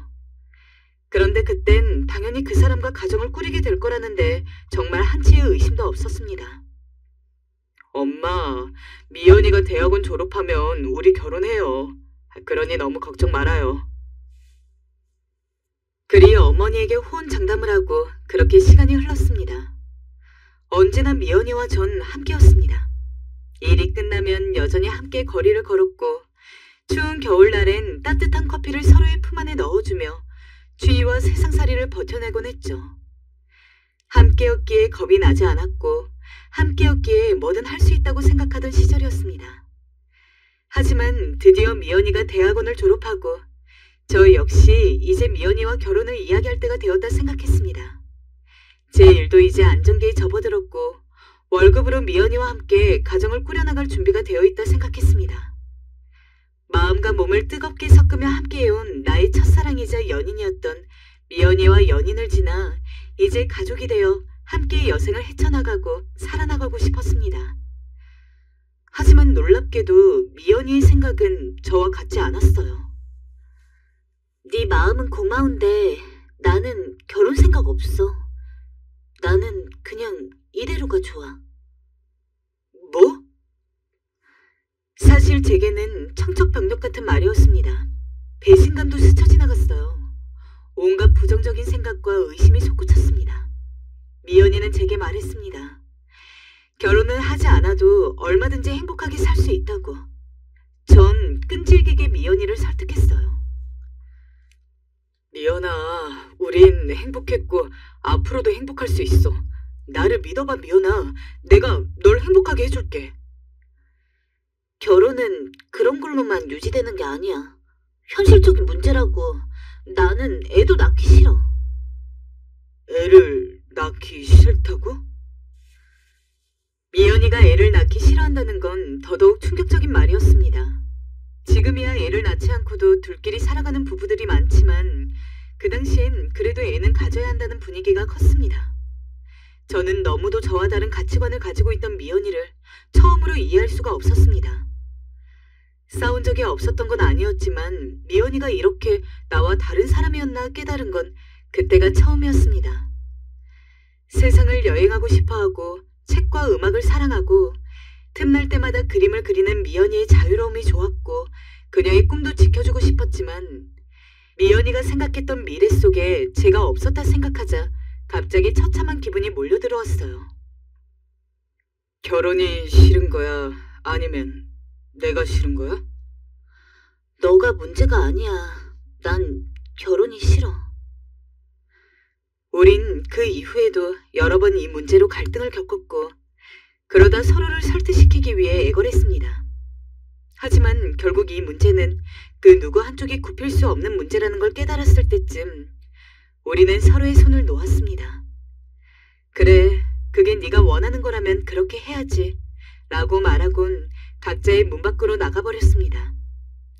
그런데 그런데 그땐 당연히 그 사람과 가정을 꾸리게 될 거라는데 정말 한치의 의심도 없었습니다. 엄마, 미연이가 대학원 졸업하면 우리 결혼해요. 그러니 너무 걱정 말아요. 그리 어머니에게 호언장담을 하고 그렇게 시간이 흘렀습니다. 언제나 미연이와 전 함께였습니다. 일이 끝나면 여전히 함께 거리를 걸었고 추운 겨울날엔 따뜻한 커피를 서로의 품 안에 넣어주며 추위와 세상살이를 버텨내곤 했죠. 함께였기에 겁이 나지 않았고 함께였기에 뭐든 할 수 있다고 생각하던 시절이었습니다. 하지만 드디어 미연이가 대학원을 졸업하고 저 역시 이제 미연이와 결혼을 이야기할 때가 되었다 생각했습니다. 제 일도 이제 안정기에 접어들었고 월급으로 미연이와 함께 가정을 꾸려나갈 준비가 되어 있다 생각했습니다. 마음과 몸을 뜨겁게 섞으며 함께해온 나의 첫사랑이자 연인이었던 미연이와 연인을 지나 이제 가족이 되어 함께 여생을 헤쳐나가고 살아나가고 싶었습니다. 하지만 놀랍게도 미연이의 생각은 저와 같지 않았어요. 네 마음은 고마운데 나는 결혼 생각 없어. 나는 그냥 이대로가 좋아. 뭐? 사실 제게는 청첩병력 같은 말이었습니다. 배신감도 스쳐 지나갔어요. 온갖 부정적인 생각과 의심이 솟구쳤습니다. 미연이는 제게 말했습니다. 결혼을 하지 않아도 얼마든지 행복하게 살 수 있다고. 전 끈질기게 미연이를 설득했어요. 미연아, 우린 행복했고 앞으로도 행복할 수 있어. 나를 믿어봐, 미연아. 내가 널 행복하게 해줄게. 결혼은 그런 걸로만 유지되는 게 아니야. 현실적인 문제라고. 나는 애도 낳기 싫어. 애를 낳기 싫다고? 미연이가 애를 낳기 싫어한다는 건 더더욱 충격적인 말이었습니다. 지금이야 애를 낳지 않고도 둘끼리 살아가는 부부들이 많지만 그 당시엔 그래도 애는 가져야 한다는 분위기가 컸습니다. 저는 너무도 저와 다른 가치관을 가지고 있던 미연이를 처음으로 이해할 수가 없었습니다. 싸운 적이 없었던 건 아니었지만 미연이가 이렇게 나와 다른 사람이었나 깨달은 건 그때가 처음이었습니다. 세상을 여행하고 싶어하고 책과 음악을 사랑하고 틈날 때마다 그림을 그리는 미연이의 자유로움이 좋았고 그녀의 꿈도 지켜주고 싶었지만 미연이가 생각했던 미래 속에 제가 없었다 생각하자 갑자기 처참한 기분이 몰려들어왔어요. 결혼이 싫은 거야? 아니면 내가 싫은 거야? 너가 문제가 아니야. 난 결혼이 싫어. 우린 그 이후에도 여러 번 이 문제로 갈등을 겪었고 그러다 서로를 설득시키기 위해 애걸했습니다. 하지만 결국 이 문제는 그 누구 한쪽이 굽힐 수 없는 문제라는 걸 깨달았을 때쯤 우리는 서로의 손을 놓았습니다. 그래, 그게 네가 원하는 거라면 그렇게 해야지 라고 말하곤 각자의 문 밖으로 나가버렸습니다.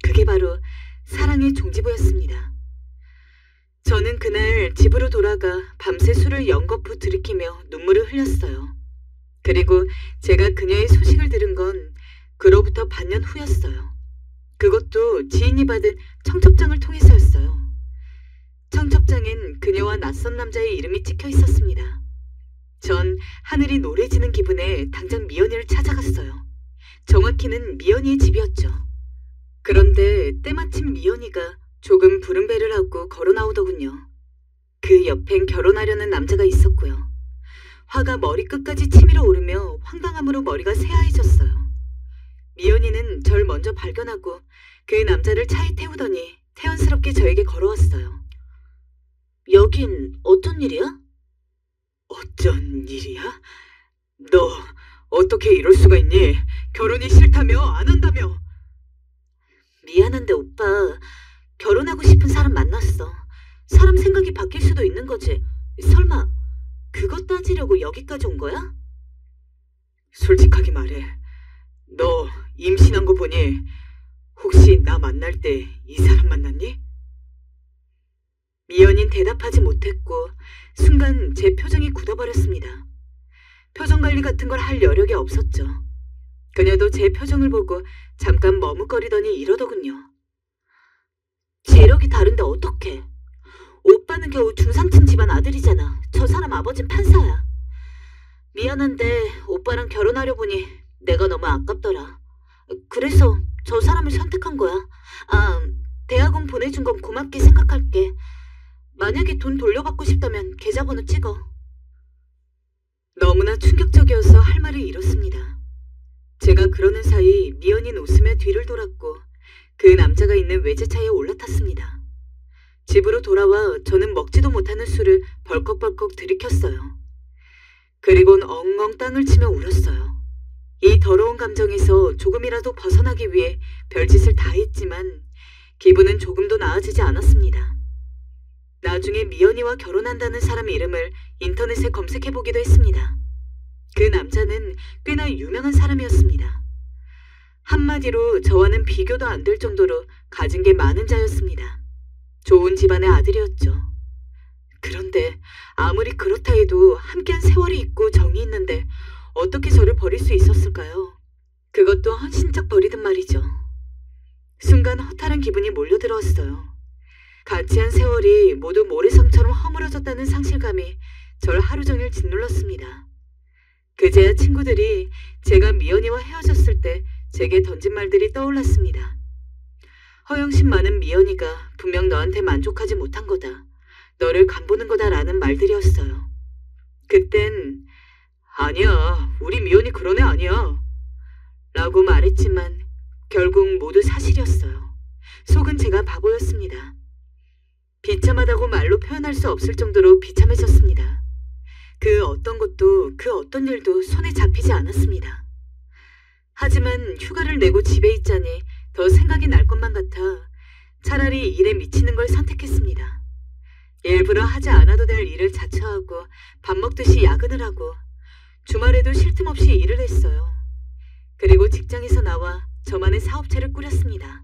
그게 바로 사랑의 종지부였습니다. 저는 그날 집으로 돌아가 밤새 술을 연거푸 들이키며 눈물을 흘렸어요. 그리고 제가 그녀의 소식을 들은 건 그로부터 반년 후였어요. 그것도 지인이 받은 청첩장을 통해서였어요. 청첩장엔 그녀와 낯선 남자의 이름이 찍혀 있었습니다. 전 하늘이 노래지는 기분에 당장 미연이를 찾아갔어요. 정확히는 미연이의 집이었죠. 그런데 때마침 미연이가 조금 부른 배를 하고 걸어 나오더군요. 그 옆엔 결혼하려는 남자가 있었고요. 화가 머리끝까지 치밀어 오르며 황당함으로 머리가 새하얘졌어요. 미연이는 절 먼저 발견하고 그 남자를 차에 태우더니 태연스럽게 저에게 걸어왔어요. 여긴 어쩐 일이야? 어쩐 일이야? 너 어떻게 이럴 수가 있니? 결혼이 싫다며 안 한다며. 미안한데 오빠, 결혼하고 싶은 사람 만났어. 사람 생각이 바뀔 수도 있는 거지. 설마 그것 따지려고 여기까지 온 거야? 솔직하게 말해. 너 임신한 거 보니 혹시 나 만날 때 이 사람 만났니? 미연인 대답하지 못했고 순간 제 표정이 굳어버렸습니다. 표정 관리 같은 걸 할 여력이 없었죠. 그녀도 제 표정을 보고 잠깐 머뭇거리더니 이러더군요. 재력이 다른데 어떡해? 오빠는 겨우 중상층 집안 아들이잖아. 저 사람 아버진 판사야. 미안한데 오빠랑 결혼하려 보니 내가 너무 아깝더라. 그래서 저 사람을 선택한 거야. 아, 대학원 보내준 건 고맙게 생각할게. 만약에 돈 돌려받고 싶다면 계좌번호 찍어. 너무나 충격적이어서 할 말을 잃었습니다. 제가 그러는 사이 미연이는 웃으며 뒤를 돌았고 그 남자가 있는 외제차에 올라탔습니다. 집으로 돌아와 저는 먹지도 못하는 술을 벌컥벌컥 들이켰어요. 그리곤 엉엉 땅을 치며 울었어요. 이 더러운 감정에서 조금이라도 벗어나기 위해 별짓을 다 했지만 기분은 조금도 나아지지 않았습니다. 나중에 미연이와 결혼한다는 사람 이름을 인터넷에 검색해보기도 했습니다. 그 남자는 꽤나 유명한 사람이었습니다. 한마디로 저와는 비교도 안 될 정도로 가진 게 많은 자였습니다. 좋은 집안의 아들이었죠. 그런데 아무리 그렇다 해도 함께한 세월이 있고 정이 있는데 어떻게 저를 버릴 수 있었을까요? 그것도 헌신짝 버리든 말이죠. 순간 허탈한 기분이 몰려들어왔어요. 같이 한 세월이 모두 모래성처럼 허물어졌다는 상실감이 절 하루 종일 짓눌렀습니다. 그제야 친구들이 제가 미연이와 헤어졌을 때 제게 던진 말들이 떠올랐습니다. 허영심 많은 미연이가 분명 너한테 만족하지 못한 거다. 너를 간보는 거다라는 말들이었어요. 그땐 아니야, 우리 미연이 그런 애 아니야 라고 말했지만 결국 모두 사실이었어요. 속은 제가 바보였습니다. 비참하다고 말로 표현할 수 없을 정도로 비참해졌습니다. 그 어떤 것도 그 어떤 일도 손에 잡히지 않았습니다. 하지만 휴가를 내고 집에 있자니 더 생각이 날 것만 같아 차라리 일에 미치는 걸 선택했습니다. 일부러 하지 않아도 될 일을 자처하고 밥 먹듯이 야근을 하고 주말에도 쉴 틈 없이 일을 했어요. 그리고 직장에서 나와 저만의 사업체를 꾸렸습니다.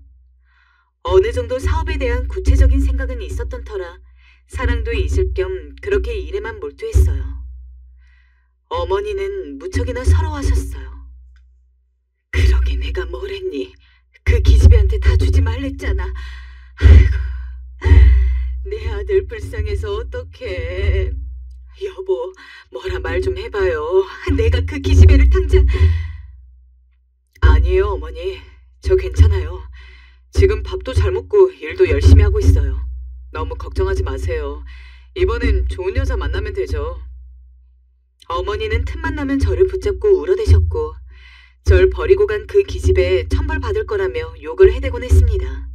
어느 정도 사업에 대한 구체적인 생각은 있었던 터라 사랑도 잊을 겸 그렇게 일에만 몰두했어요. 어머니는 무척이나 서러워하셨어요. 그러게 내가 뭘 했니? 그 기집애한테 다 주지 말랬잖아. 아이고, 내 아들 불쌍해서 어떡해. 여보, 뭐라 말 좀 해봐요. 내가 그 기집애를 당장... 아니에요, 어머니. 저 괜찮아요. 지금 밥도 잘 먹고 일도 열심히 하고 있어요. 너무 걱정하지 마세요. 이번엔 좋은 여자 만나면 되죠. 어머니는 틈만 나면 저를 붙잡고 울어대셨고 절 버리고 간 그 기집애 천벌 받을 거라며 욕을 해대곤 했습니다.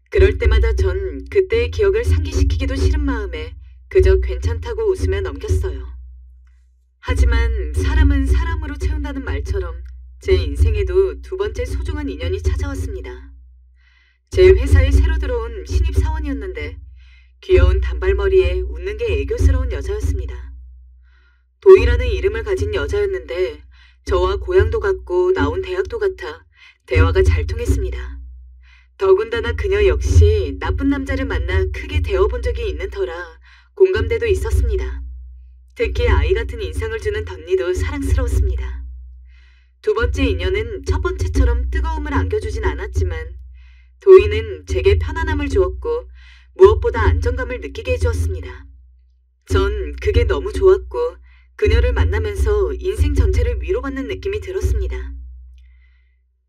그럴 때마다 전 그때의 기억을 상기시키기도 싫은 마음에 그저 괜찮다고 웃으며 넘겼어요. 하지만 사람은 사람으로 채운다는 말처럼 제 인생에도 두 번째 소중한 인연이 찾아왔습니다. 제 회사에 새로 들어온 신입 사원이었는데 귀여운 단발머리에 웃는 게 애교스러운 여자였습니다. 도희라는 이름을 가진 여자였는데 저와 고향도 같고 나온 대학도 같아 대화가 잘 통했습니다. 더군다나 그녀 역시 나쁜 남자를 만나 크게 대어본 적이 있는 터라 공감대도 있었습니다. 특히 아이 같은 인상을 주는 덧니도 사랑스러웠습니다. 두 번째 인연은 첫 번째처럼 뜨거움을 안겨주진 않았지만 도희는 제게 편안함을 주었고 무엇보다 안정감을 느끼게 해주었습니다. 전 그게 너무 좋았고 그녀를 만나면서 인생 전체를 위로받는 느낌이 들었습니다.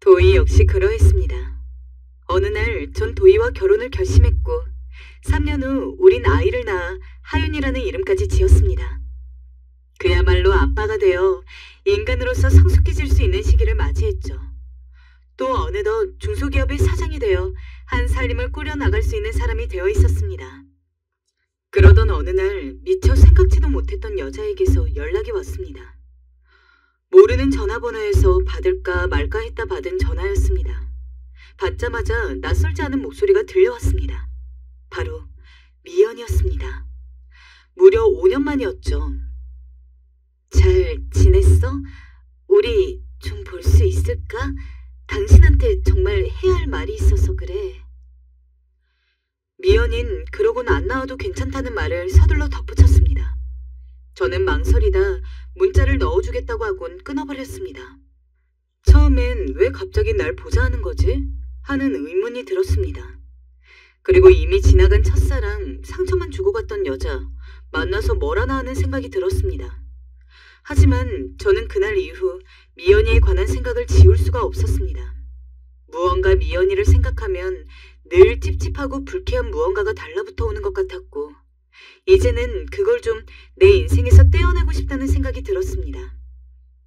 도희 역시 그러했습니다. 어느 날 전 도희와 결혼을 결심했고 3년 후 우린 아이를 낳아 하윤이라는 이름까지 지었습니다. 그야말로 아빠가 되어 인간으로서 성숙해질 수 있는 시기를 맞이했죠. 또 어느덧 중소기업의 사장이 되어 한 살림을 꾸려나갈 수 있는 사람이 되어 있었습니다. 그러던 어느 날 미처 생각지도 못했던 여자에게서 연락이 왔습니다. 모르는 전화번호에서 받을까 말까 했다 받은 전화였습니다. 받자마자 낯설지 않은 목소리가 들려왔습니다. 바로 미연이었습니다. 무려 5년 만이었죠. 잘 지냈어? 우리 좀 볼 수 있을까? 당신한테 정말 해야 할 말이 있어서 그래. 미연인 그러곤 안 나와도 괜찮다는 말을 서둘러 덧붙였습니다. 저는 망설이다 문자를 넣어주겠다고 하곤 끊어버렸습니다. 처음엔 왜 갑자기 날 보자 하는 거지? 하는 의문이 들었습니다. 그리고 이미 지나간 첫사랑, 상처만 주고받던 여자, 만나서 뭘 하나 하는 생각이 들었습니다. 하지만 저는 그날 이후 미연이에 관한 생각을 지울 수가 없었습니다. 무언가 미연이를 생각하면 늘 찝찝하고 불쾌한 무언가가 달라붙어 오는 것 같았고, 이제는 그걸 좀 내 인생에서 떼어내고 싶다는 생각이 들었습니다.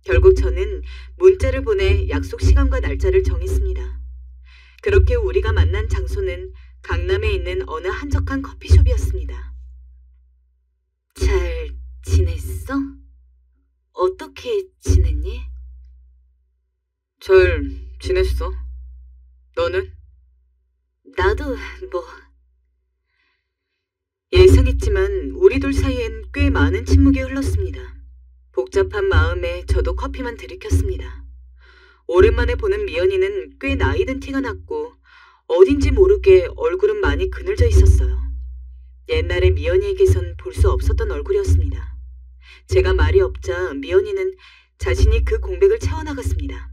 결국 저는 문자를 보내 약속 시간과 날짜를 정했습니다. 그렇게 우리가 만난 장소는 강남에 있는 어느 한적한 커피숍이었습니다. 잘 지냈어? 어떻게 지냈니? 잘 지냈어. 너는? 나도 뭐... 예상했지만 우리 둘 사이엔 꽤 많은 침묵이 흘렀습니다. 복잡한 마음에 저도 커피만 들이켰습니다. 오랜만에 보는 미연이는 꽤 나이든 티가 났고 어딘지 모르게 얼굴은 많이 그늘져 있었어요. 옛날에 미연이에게선 볼 수 없었던 얼굴이었습니다. 제가 말이 없자 미연이는 자신이 그 공백을 채워나갔습니다.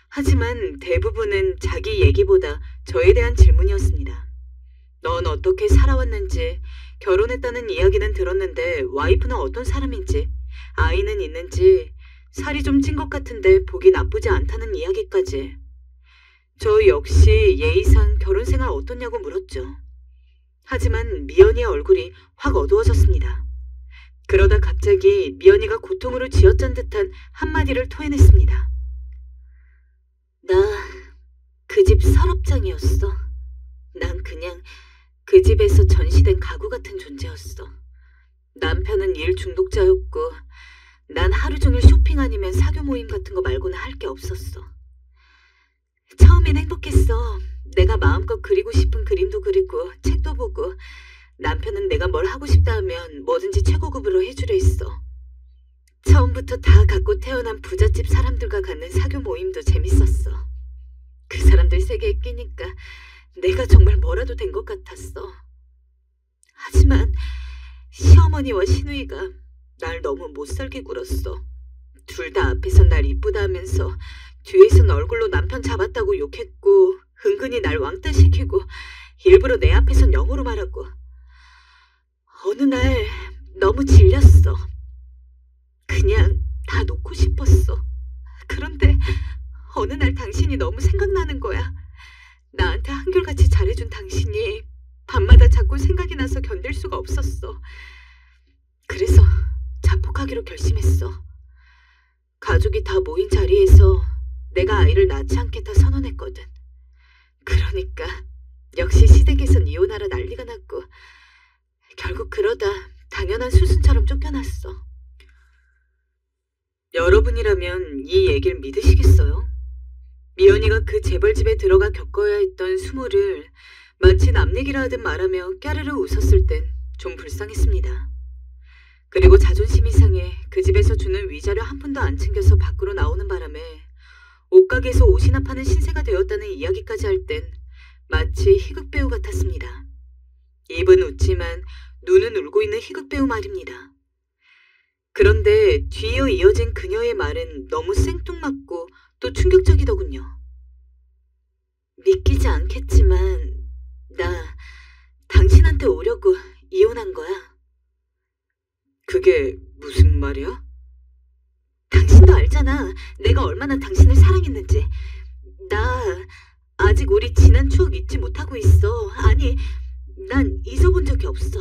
하지만 대부분은 자기 얘기보다 저에 대한 질문이었습니다. 넌 어떻게 살아왔는지, 결혼했다는 이야기는 들었는데 와이프는 어떤 사람인지, 아이는 있는지, 살이 좀 찐 것 같은데 보기 나쁘지 않다는 이야기까지. 저 역시 예의상 결혼 생활 어떻냐고 물었죠. 하지만 미연이의 얼굴이 확 어두워졌습니다. 그러다 갑자기 미연이가 고통으로 쥐어짠 듯한 한마디를 토해냈습니다. 나 그 집 서랍장이었어. 난 그냥 그 집에서 전시된 가구 같은 존재였어. 남편은 일 중독자였고 난 하루 종일 쇼핑 아니면 사교 모임 같은 거 말고는 할 게 없었어. 처음엔 행복했어. 내가 마음껏 그리고 싶은 그림도 그리고 책도 보고, 남편은 내가 뭘 하고 싶다 하면 뭐든지 최고급으로 해주려 했어. 처음부터 다 갖고 태어난 부잣집 사람들과 갖는 사교 모임도 재밌었어. 그 사람들 세계에 끼니까 내가 정말 뭐라도 된 것 같았어. 하지만 시어머니와 시누이가 날 너무 못살게 굴었어. 둘 다 앞에선 날 이쁘다 하면서 뒤에선 얼굴로 남편 잡았다고 욕했고, 은근히 날 왕따시키고 일부러 내 앞에선 영어로 말하고. 어느 날 너무 질렸어. 그냥 다 놓고 싶었어. 그런데 어느 날 당신이 너무 생각나는 거야. 나한테 한결같이 잘해준 당신이 밤마다 자꾸 생각이 나서 견딜 수가 없었어. 그래서 자폭하기로 결심했어. 가족이 다 모인 자리에서 내가 아이를 낳지 않겠다 선언했거든. 그러니까 역시 시댁에선 이혼하라 난리가 났고, 결국 그러다 당연한 수순처럼 쫓겨났어. 여러분이라면 이 얘기를 믿으시겠어요? 미연이가 그 재벌집에 들어가 겪어야 했던 수모를 마치 남 얘기라 하듯 말하며 까르르 웃었을 땐 좀 불쌍했습니다. 그리고 자존심이 상해 그 집에서 주는 위자료 한 푼도 안 챙겨서 밖으로 나오는 바람에 옷가게에서 옷이나 파는 신세가 되었다는 이야기까지 할 땐 마치 희극배우 같았습니다. 입은 웃지만 눈은 울고 있는 희극배우 말입니다. 그런데 뒤이어 이어진 그녀의 말은 너무 생뚱맞고 또 충격적이더군요. 믿기지 않겠지만 나 당신한테 오려고 이혼한 거야. 그게 무슨 말이야? 당신도 알잖아. 내가 얼마나 당신을 사랑했는지. 나 아직 우리 지난 추억 잊지 못하고 있어. 아니, 난 잊어본 적이 없어.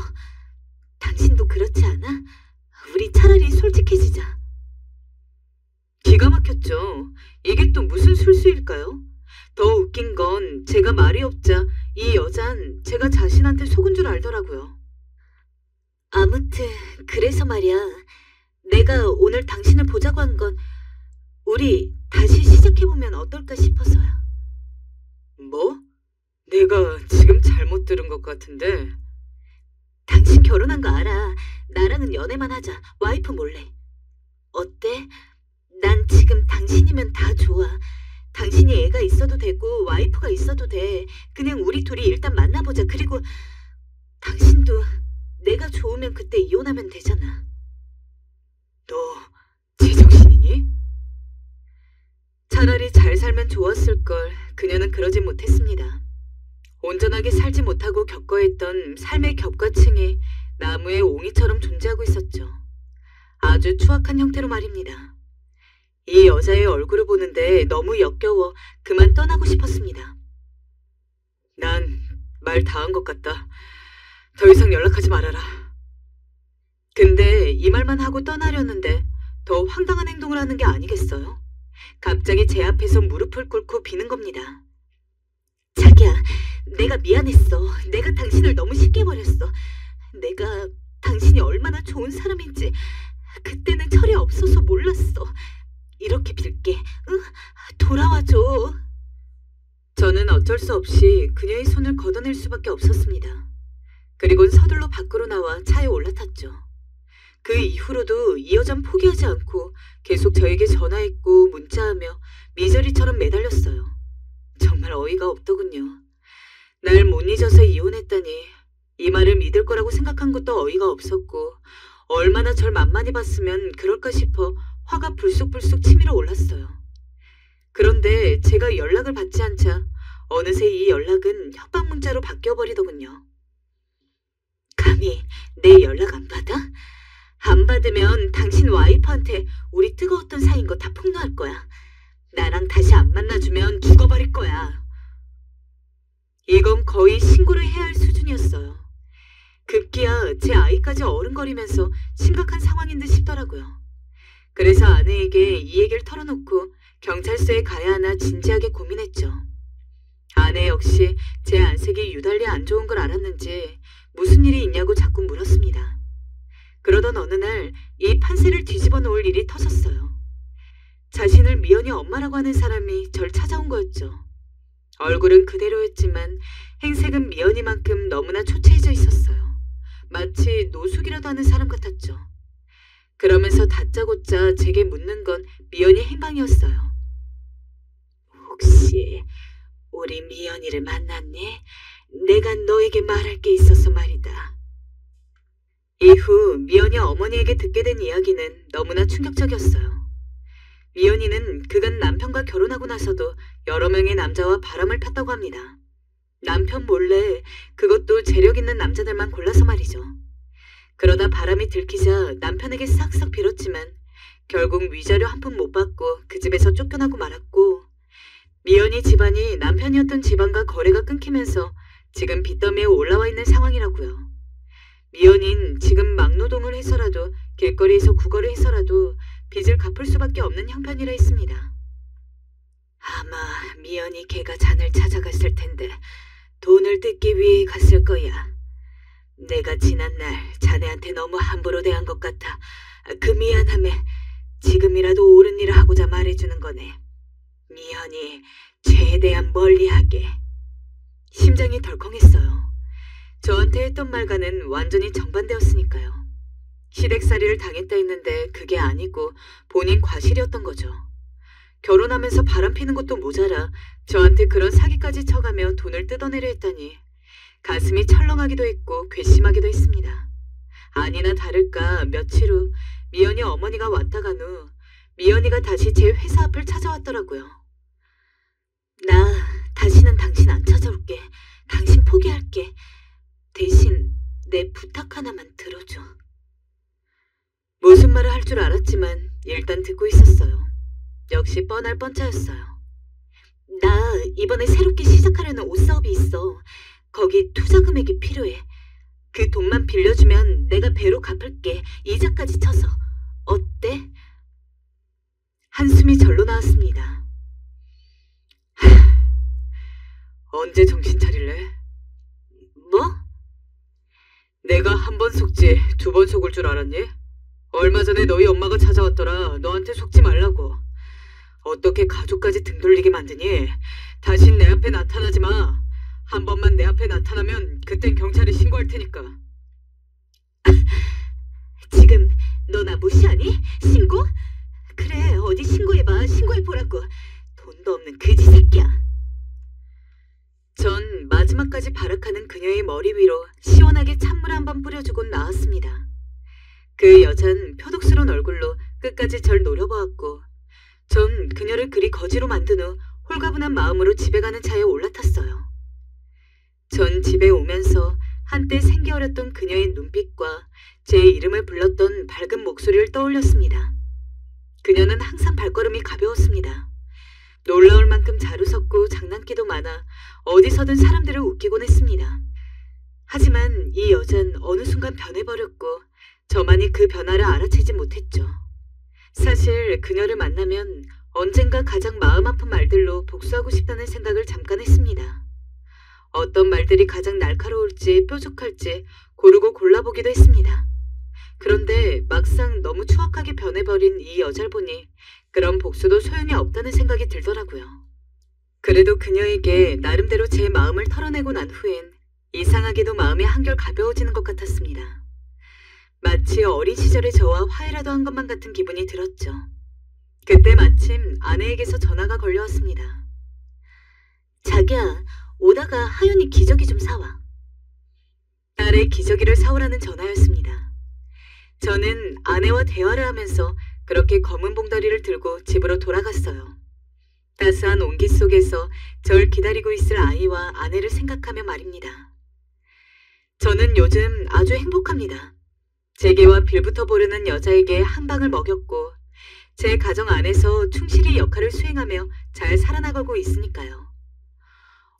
당신도 그렇지 않아? 우리 차라리 솔직해지자. 기가 막혔죠. 이게 또 무슨 술수일까요? 더 웃긴 건 제가 말이 없자 이 여잔 제가 자신한테 속은 줄 알더라고요. 아무튼 그래서 말이야. 내가 오늘 당신을 보자고 한 건 우리 다시 시작해보면 어떨까 싶어서야. 뭐? 내가 지금 잘못 들은 것 같은데. 당신 결혼한 거 알아. 나랑은 연애만 하자. 와이프 몰래. 어때? 난 지금 당신이면 다 좋아. 당신이 애가 있어도 되고 와이프가 있어도 돼. 그냥 우리 둘이 일단 만나보자. 그리고 당신도 내가 좋으면 그때 이혼하면 되잖아. 너 제정신이니? 차라리 잘 살면 좋았을걸. 그녀는 그러지 못했습니다. 온전하게 살지 못하고 겪어했던 삶의 겹과층이 나무의 옹이처럼 존재하고 있었죠. 아주 추악한 형태로 말입니다. 이 여자의 얼굴을 보는데 너무 역겨워 그만 떠나고 싶었습니다. 난 말 다 한 것 같다. 더 이상 연락하지 말아라. 근데 이 말만 하고 떠나려는데 더 황당한 행동을 하는 게 아니겠어요? 갑자기 제 앞에서 무릎을 꿇고 비는 겁니다. 자기야, 내가 미안했어. 내가 당신을 너무 쉽게 버렸어. 내가 당신이 얼마나 좋은 사람인지 그때는 철이 없어서 몰랐어. 이렇게 빌게. 응? 돌아와줘. 저는 어쩔 수 없이 그녀의 손을 걷어낼 수밖에 없었습니다. 그리곤 서둘러 밖으로 나와 차에 올라탔죠. 그 이후로도 이 여잔 포기하지 않고 계속 저에게 전화했고 문자하며 미저리처럼 매달렸어요. 정말 어이가 없더군요. 날 못 잊어서 이혼했다니 이 말을 믿을 거라고 생각한 것도 어이가 없었고 얼마나 절 만만히 봤으면 그럴까 싶어 화가 불쑥불쑥 치밀어 올랐어요. 그런데 제가 연락을 받지 않자 어느새 이 연락은 협박 문자로 바뀌어버리더군요. 감히 내 연락 안 받아? 안 받으면 당신 와이프한테 우리 뜨거웠던 사이인 거 다 폭로할 거야. 나랑 다시 안 만나주면 죽어버릴 거야. 이건 거의 신고를 해야 할 수준이었어요. 급기야 제 아이까지 어른거리면서 심각한 상황인 듯 싶더라고요. 그래서 아내에게 이 얘기를 털어놓고 경찰서에 가야 하나 진지하게 고민했죠. 아내 역시 제 안색이 유달리 안 좋은 걸 알았는지 무슨 일이 있냐고 자꾸 물었습니다. 그러던 어느 날 이 판세를 뒤집어 놓을 일이 터졌어요. 자신을 미연이 엄마라고 하는 사람이 절 찾아온 거였죠. 얼굴은 그대로였지만 행색은 미연이만큼 너무나 초췌해져 있었어요. 마치 노숙이라도 하는 사람 같았죠. 그러면서 다짜고짜 제게 묻는 건 미연이 행방이었어요. 혹시 우리 미연이를 만났니? 내가 너에게 말할 게 있어서 말이다. 이후 미연이 어머니에게 듣게 된 이야기는 너무나 충격적이었어요. 미연이는 그간 남편과 결혼하고 나서도 여러 명의 남자와 바람을 폈다고 합니다. 남편 몰래, 그것도 재력 있는 남자들만 골라서 말이죠. 그러다 바람이 들키자 남편에게 싹싹 빌었지만 결국 위자료 한 푼 못 받고 그 집에서 쫓겨나고 말았고, 미연이 집안이 남편이었던 집안과 거래가 끊기면서 지금 빚더미에 올라와 있는 상황이라고요. 미연인 지금 막노동을 해서라도 길거리에서 구걸을 해서라도 빚을 갚을 수밖에 없는 형편이라 했습니다. 아마 미연이 걔가 잔을 찾아갔을 텐데 돈을 뜯기 위해 갔을 거야. 내가 지난날 자네한테 너무 함부로 대한 것 같아. 그 미안함에 지금이라도 옳은 일을 하고자 말해주는 거네. 미연이 최대한 멀리하게. 심장이 덜컹했어요. 저한테 했던 말과는 완전히 정반대였으니까요. 시댁살이를 당했다 했는데 그게 아니고 본인 과실이었던 거죠. 결혼하면서 바람피는 것도 모자라 저한테 그런 사기까지 쳐가며 돈을 뜯어내려 했다니 가슴이 철렁하기도 했고 괘씸하기도 했습니다. 아니나 다를까 며칠 후 미연이 어머니가 왔다 간 후 미연이가 다시 제 회사 앞을 찾아왔더라고요. 나 다시는 당신 안 찾아올게. 당신 포기할게. 대신 내 부탁 하나만 들어줘. 무슨 말을 할 줄 알았지만 일단 듣고 있었어요. 역시 뻔할 뻔짜였어요. 나 이번에 새롭게 시작하려는 옷 사업이 있어. 거기 투자 금액이 필요해. 그 돈만 빌려주면 내가 배로 갚을게. 이자까지 쳐서. 어때? 한숨이 절로 나왔습니다. 언제 정신 차릴래? 뭐? 내가 한 번 속지 두 번 속을 줄 알았니? 얼마 전에 너희 엄마가 찾아왔더라. 너한테 속지 말라고. 어떻게 가족까지 등 돌리게 만드니? 다신 내 앞에 나타나지 마. 한 번만 내 앞에 나타나면 그땐 경찰에 신고할 테니까. 지금 너 나 무시하니? 신고? 그래, 어디 신고해봐. 신고해보라고. 돈도 없는 그지 새끼야. 전 마지막까지 발악하는 그녀의 머리 위로 시원하게 찬물 한 번 뿌려주곤 나왔습니다. 그 여잔 표독스러운 얼굴로 끝까지 절 노려보았고 전 그녀를 그리 거지로 만든 후 홀가분한 마음으로 집에 가는 차에 올라탔어요. 전 집에 오면서 한때 생기 어렸던 그녀의 눈빛과 제 이름을 불렀던 밝은 목소리를 떠올렸습니다. 그녀는 항상 발걸음이 가벼웠습니다. 놀라울 만큼 잘 웃었고 장난기도 많아 어디서든 사람들을 웃기곤 했습니다. 하지만 이 여잔 어느 순간 변해버렸고 저만이 그 변화를 알아채지 못했죠. 사실 그녀를 만나면 언젠가 가장 마음 아픈 말들로 복수하고 싶다는 생각을 잠깐 했습니다. 어떤 말들이 가장 날카로울지 뾰족할지 고르고 골라보기도 했습니다. 그런데 막상 너무 추악하게 변해버린 이 여자를 보니 그런 복수도 소용이 없다는 생각이 들더라고요. 그래도 그녀에게 나름대로 제 마음을 털어내고 난 후엔 이상하게도 마음이 한결 가벼워지는 것 같았습니다. 마치 어린 시절의 저와 화해라도 한 것만 같은 기분이 들었죠. 그때 마침 아내에게서 전화가 걸려왔습니다. 자기야, 오다가 하윤이 기저귀 좀 사와. 딸의 기저귀를 사오라는 전화였습니다. 저는 아내와 대화를 하면서 그렇게 검은 봉다리를 들고 집으로 돌아갔어요. 따스한 온기 속에서 절 기다리고 있을 아이와 아내를 생각하며 말입니다. 저는 요즘 아주 행복합니다. 제게와 빌부터 모르는 여자에게 한 방을 먹였고 제 가정 안에서 충실히 역할을 수행하며 잘 살아나가고 있으니까요.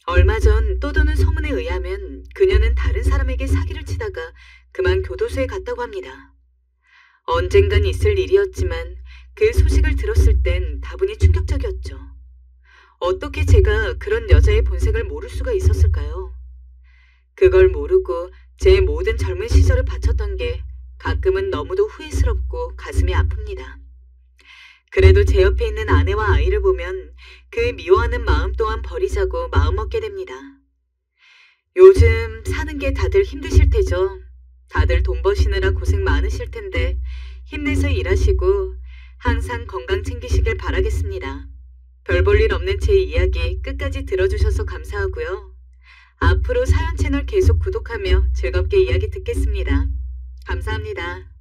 얼마 전 떠도는 소문에 의하면 그녀는 다른 사람에게 사기를 치다가 그만 교도소에 갔다고 합니다. 언젠간 있을 일이었지만 그 소식을 들었을 땐 다분히 충격적이었죠. 어떻게 제가 그런 여자의 본색을 모를 수가 있었을까요? 그걸 모르고 제 모든 젊은 시절을 바쳤던 게 가끔은 너무도 후회스럽고 가슴이 아픕니다. 그래도 제 옆에 있는 아내와 아이를 보면 그 미워하는 마음 또한 버리자고 마음먹게 됩니다. 요즘 사는 게 다들 힘드실 테죠. 다들 돈 버시느라 고생 많으실 텐데 힘내서 일하시고 항상 건강 챙기시길 바라겠습니다. 별 볼 일 없는 제 이야기 끝까지 들어주셔서 감사하고요. 앞으로 사연 채널 계속 구독하며 즐겁게 이야기 듣겠습니다. 감사합니다.